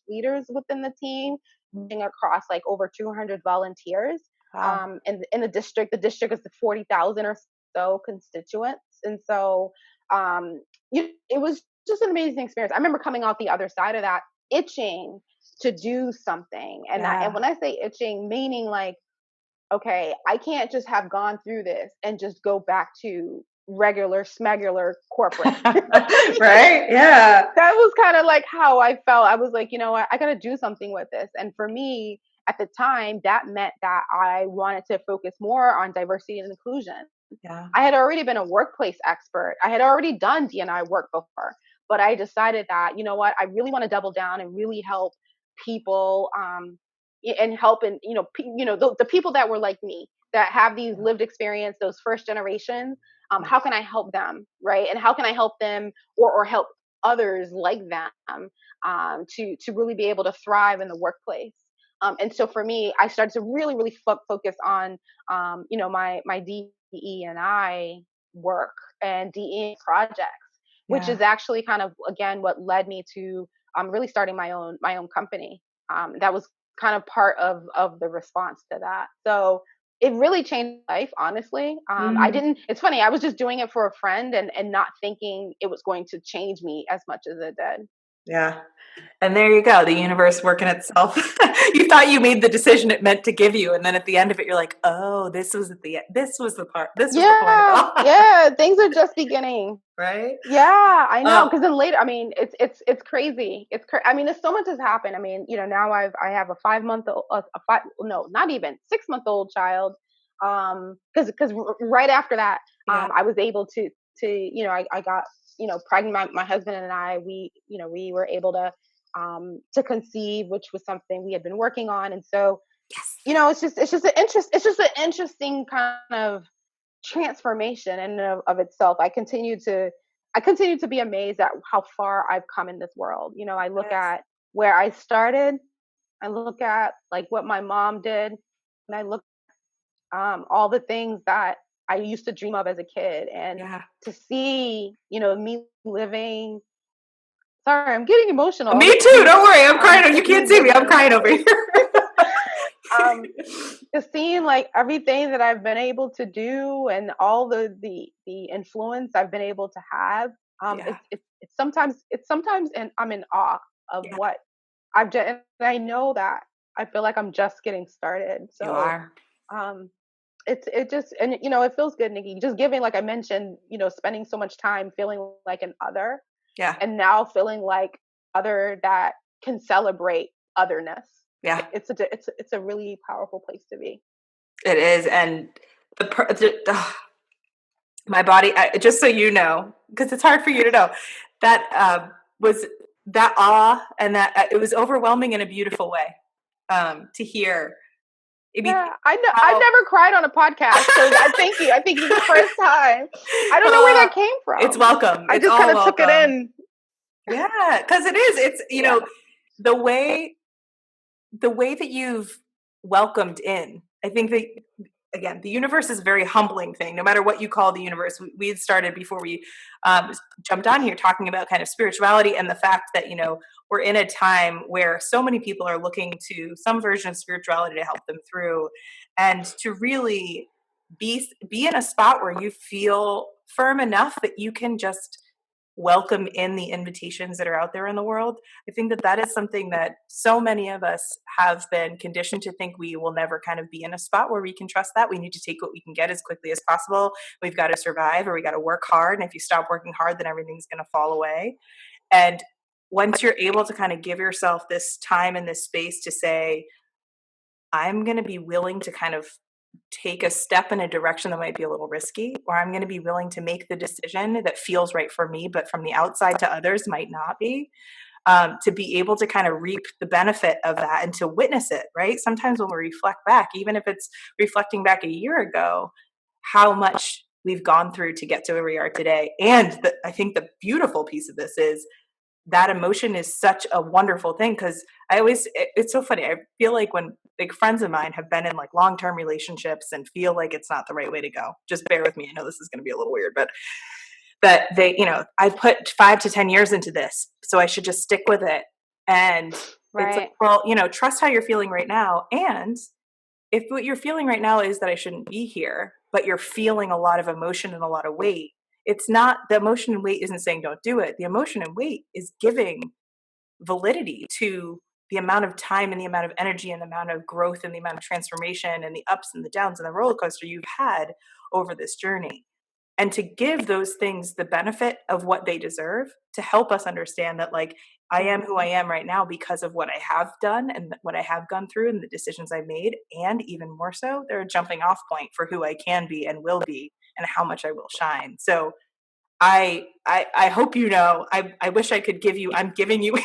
within the team, moving across like over 200 volunteers. Wow. And in the district is the 40,000 or so constituents. And so, it was just an amazing experience. I remember coming out the other side of that itching to do something. And Yeah. when I say itching, meaning like, okay, I can't just have gone through this and just go back to regular smegular corporate. Right? Yeah. That was kind of like how I felt. I was like, you know what, I got to do something with this. And for me, at the time, that meant that I wanted to focus more on diversity and inclusion. Yeah. I had already been a workplace expert. I had already done D&I work before, but I decided that, you know what, I really want to double down and really help people, and help, and the people that were like me, that have these lived experience, those first generations. Yeah. How can I help them, right? And how can I help them, or help others like them, to really be able to thrive in the workplace. And so for me, I started to really, really focus on, my DE and I work and DE projects, which Yeah. is actually kind of again what led me to really starting my own company. That was kind of part of the response to that. So it really changed my life, honestly. I Mm. didn't. It's funny. I was just doing it for a friend and not thinking it was going to change me as much as it did. Yeah. And there you go, the universe working itself. You thought you made the decision it meant to give you, and then at the end of it, you're like, "Oh, this was the point of it Yeah, all." yeah. Things are just beginning. Right? Yeah, I know. Oh, Because then later, I mean, it's crazy. I mean, there's so much has happened. I mean, now I have a 5 month old, a five, no, not even 6 month old child. Because right after that, yeah, I was able to I got pregnant. My husband and I, we were able to conceive, which was something we had been working on. And so Yes. you know, it's just an interesting kind of transformation in and of itself. I continue to be amazed at how far I've come in this world. You know, I look Yes. at where I started, I look at like what my mom did, and I look all the things that I used to dream of as a kid, and Yeah. to see, you know, me living. Sorry, I'm getting emotional. Me too. Don't worry. I'm crying. You Me can't see me. I'm living. crying over here. um, just seeing like everything that I've been able to do and all the influence I've been able to have. Yeah. It's sometimes, and I'm in awe of Yeah. what I've done, and I know that I feel like I'm just getting started. You So, are. um, it just, and you know, it feels good, Nikki. Just giving, like I mentioned, you know, spending so much time feeling like an other, Yeah. and now feeling like other that can celebrate otherness. Yeah. It's a really powerful place to be. It is. And my body, just so you know, because it's hard for you to know, that was that awe, and that it was overwhelming in a beautiful way to hear. I mean, Yeah, I know. I've how never cried on a podcast, so I thank you. I think this is the first time. I don't know where uh, that came it's from. welcome. I It's just kind all of took it welcome. in. Yeah, because it is. It's, Yeah. the way the way that you've welcomed in. I think that, again, the universe is a very humbling thing. No matter what you call the universe, we had started before we jumped on here talking about kind of spirituality and the fact that we're in a time where so many people are looking to some version of spirituality to help them through, and to really be in a spot where you feel firm enough that you can just welcome in the invitations that are out there in the world. I think that that is something that so many of us have been conditioned to think we will never kind of be in a spot where we can trust that. We need to take what we can get as quickly as possible. We've got to survive, or we got to work hard. And if you stop working hard, then everything's going to fall away. And once you're able to kind of give yourself this time and this space to say, I'm going to be willing to kind of take a step in a direction that might be a little risky, or I'm going to be willing to make the decision that feels right for me, but from the outside to others might not be. To be able to kind of reap the benefit of that and to witness it, right? Sometimes when we reflect back, even if it's reflecting back a year ago, how much we've gone through to get to where we are today. And I think the beautiful piece of this is that emotion is such a wonderful thing, because it's so funny. I feel like when like friends of mine have been in like long-term relationships and feel like it's not the right way to go, just bear with me. I know this is going to be a little weird, but that I've put 5 to 10 years into this, so I should just stick with it. And it's like, Right. well, trust how you're feeling right now. And if what you're feeling right now is that I shouldn't be here, but you're feeling a lot of emotion and a lot of weight, it's not, the emotion and weight isn't saying don't do it. The emotion and weight is giving validity to the amount of time and the amount of energy and the amount of growth and the amount of transformation and the ups and the downs and the roller coaster you've had over this journey. And to give those things the benefit of what they deserve, to help us understand that, like, I am who I Mhm. am right now because of what I have done and what I have gone through and the decisions I've made. And even more so, they're a jumping off point for who I can be and will be and how much I will shine. So I hope I wish I could give you, I'm giving you,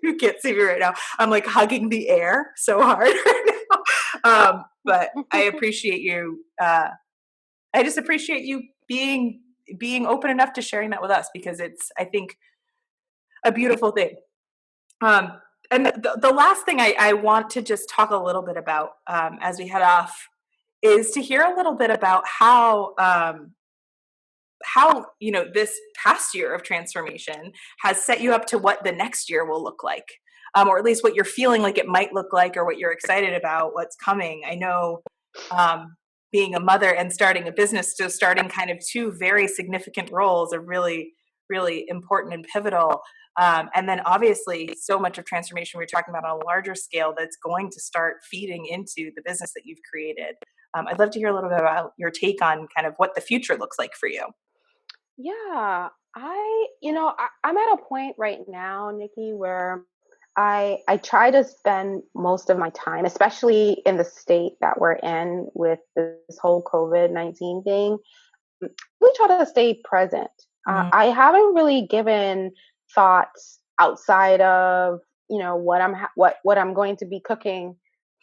you can't see me right now. I'm like hugging the air so hard right now. But I appreciate you. I just appreciate you being open enough to sharing that with us, because it's, I think, a beautiful thing. Um, and the last thing I want to just talk a little bit about as we head off is to hear a little bit about how this past year of transformation has set you up to what the next year will look like, or at least what you're feeling like it might look like, or what you're excited about what's coming. I know, being a mother and starting a business, so starting kind of two very significant roles are really, really important and pivotal. And then obviously so much of transformation we're talking about on a larger scale that's going to start feeding into the business that you've created. I'd love to hear a little bit about your take on kind of what the future looks like for you. Yeah. I'm at a point right now, Nikki, where I try to spend most of my time, especially in the state that we're in with this whole COVID-19 thing. We try to stay present. Mm, I haven't really given thoughts outside of what I'm going to be cooking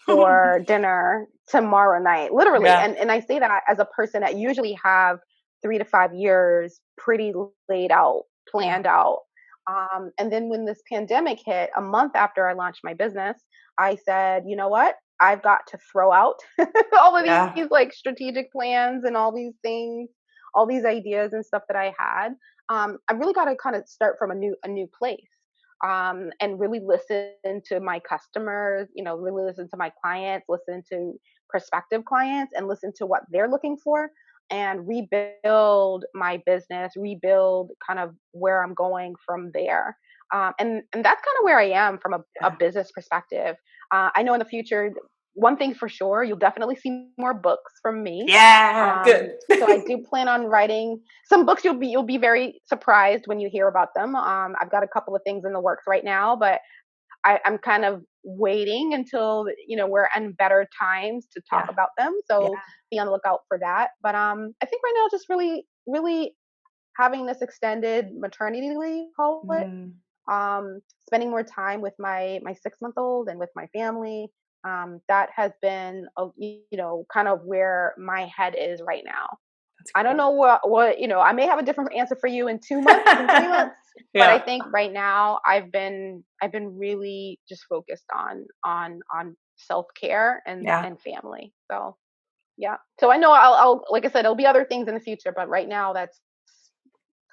for dinner tomorrow night, literally. Yeah. And I say that as a person that usually have 3 to 5 years pretty laid out, planned out. And then when this pandemic hit, a month after I launched my business, I said, you know what? I've got to throw out all of Yeah. these like strategic plans and all these things, all these ideas and stuff that I had. I really got to kind of start from a new place, and really listen to my customers, really listen to my clients, listen to prospective clients, and listen to what they're looking for, and rebuild my business, rebuild kind of where I'm going from there. And that's kind of where I am from a Yeah. business perspective. I know in the future, one thing for sure, you'll definitely see more books from me. Yeah. Good. So I do plan on writing some books. You'll be very surprised when you hear about them. I've got a couple of things in the works right now, but I'm kind of waiting until we're in better times to talk Yeah. about them. Yeah. So be on the lookout for that. But I think right now just really really having this extended maternity leave, call it, Mm, spending more time with my 6 month old and with my family. That has been kind of where my head is right now. that's I don't great. know what I may have a different answer for you in 2 months, in 3 months, but I Yeah. think right now I've been really just focused on self care Yeah. and family. So yeah. So I know I'll like I said, there'll be other things in the future, but right now that's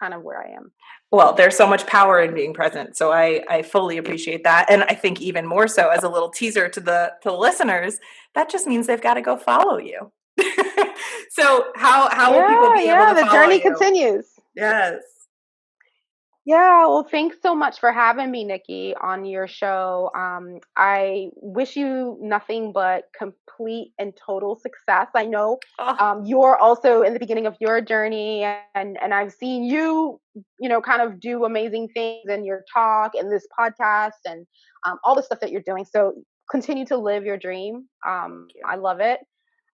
kind of where I am. Well, there's so much power in being present. So I fully appreciate that. And I think even more so as a little teaser to the listeners, that just means they've got to go follow you. So how will people Yeah, be able yeah. to The follow journey you? continues. Yes. Yeah, well, thanks so much for having me, Nikki, on your show. I wish you nothing but complete and total success. I know Oh, you're also in the beginning of your journey, and I've seen you, kind of do amazing things in your talk and this podcast and all the stuff that you're doing. So continue to live your dream. thank I love it.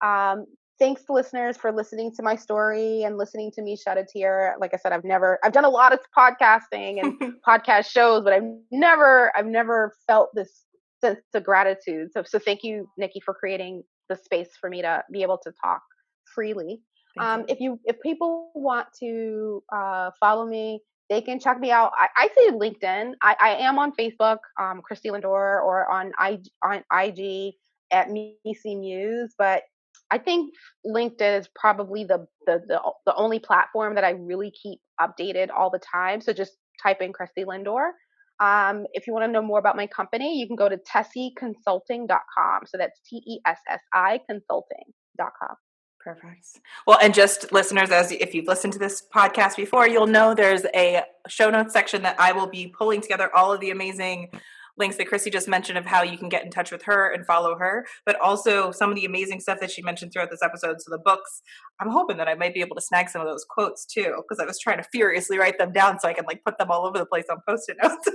Um, Thanks to listeners for listening to my story and listening to me shed a tear. Like I said, I've done a lot of podcasting and you. podcast shows, but I've never felt this sense of gratitude. So thank you, Nikki, for creating the space for me to be able to talk freely. Thank you. If people want to follow me, they can check me out. I say LinkedIn. I am on Facebook, Christie Lindor, or on IG at Misi Muse, but I think LinkedIn is probably the only platform that I really keep updated all the time. So just type in Christie Lindor. If you want to know more about my company, you can go to tessiconsulting.com. So that's TESSI consulting.com. Perfect. Well, and just listeners, as if you've listened to this podcast before, you'll know there's a show notes section that I will be pulling together all of the amazing links that Christy just mentioned of how you can get in touch with her and follow her, but also some of the amazing stuff that she mentioned throughout this episode. So the books, I'm hoping that I might be able to snag some of those quotes too, because I was trying to furiously write them down so I can put them all over the place on Post-it notes.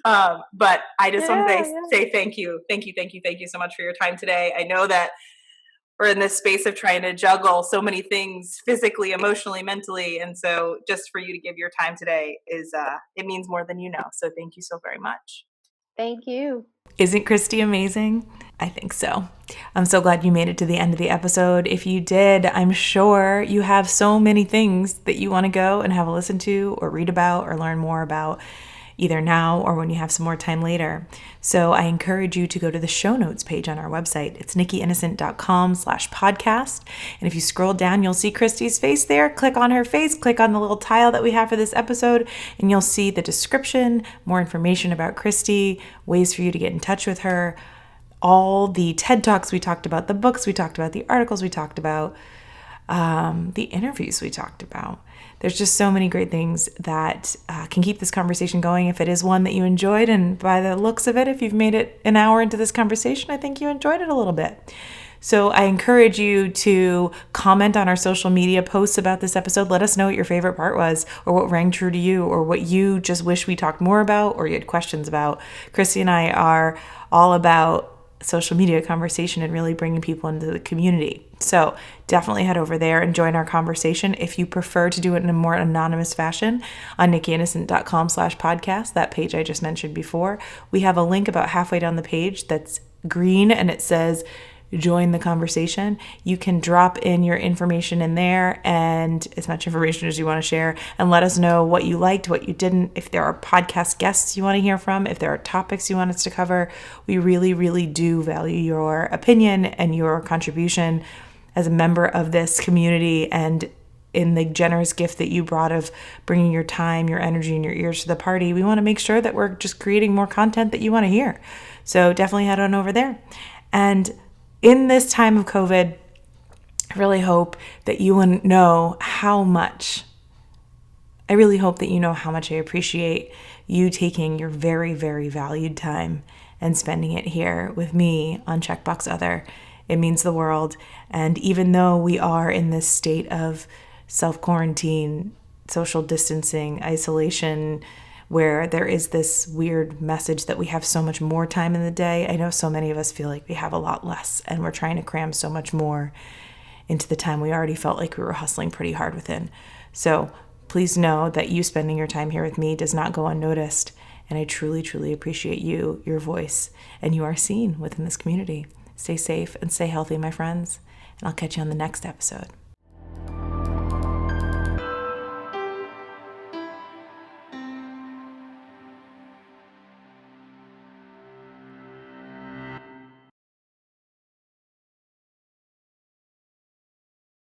But I just want to Yeah, say thank you, thank you so much for your time today. I know that we're in this space of trying to juggle so many things physically, emotionally, mentally. And so just for you to give your time today it means more than you know. So thank you so very much. thank you. Isn't Christy amazing? I think so. I'm so glad you made it to the end of the episode. If you did, I'm sure you have so many things that you want to go and have a listen to or read about or learn more about, either now or when you have some more time later. So I encourage you to go to the show notes page on our website. It's nikkyinnocent.com/podcast. And if you scroll down, you'll see Christy's face there. Click on her face, click on the little tile that we have for this episode, and you'll see the description, more information about Christy, ways for you to get in touch with her, all the TED Talks we talked about, the books we talked about, the articles we talked about, the interviews we talked about. There's just so many great things that can keep this conversation going if it is one that you enjoyed. And by the looks of it, if you've made it an hour into this conversation, I think you enjoyed it a little bit. So I encourage you to comment on our social media posts about this episode. Let us know what your favorite part was, or what rang true to you, or what you just wish we talked more about, or you had questions about. Christy and I are all about social media conversation and really bringing people into the community. So definitely head over there and join our conversation. If you prefer to do it in a more anonymous fashion, on nikkyinnocent.com/podcast, that page I just mentioned before, we have a link about halfway down the page that's green and it says join the conversation. You can drop in your information in there and as much information as you want to share, and let us know what you liked, what you didn't, if there are podcast guests you want to hear from, if there are topics you want us to cover. We really, really do value your opinion and your contribution as a member of this community, and in the generous gift that you brought of bringing your time, your energy, and your ears to the party. We want to make sure that we're just creating more content that you want to hear. So definitely head on over there. And in this time of COVID, I really hope that you know how much, I appreciate you taking your very, very valued time and spending it here with me on Checkbox Other. It means the world. And even though we are in this state of self-quarantine, social distancing, isolation, where there is this weird message that we have so much more time in the day, I know so many of us feel like we have a lot less, and we're trying to cram so much more into the time we already felt like we were hustling pretty hard within. So please know that you spending your time here with me does not go unnoticed, and I truly, truly appreciate you, your voice, and you are seen within this community. Stay safe and stay healthy, my friends, and I'll catch you on the next episode.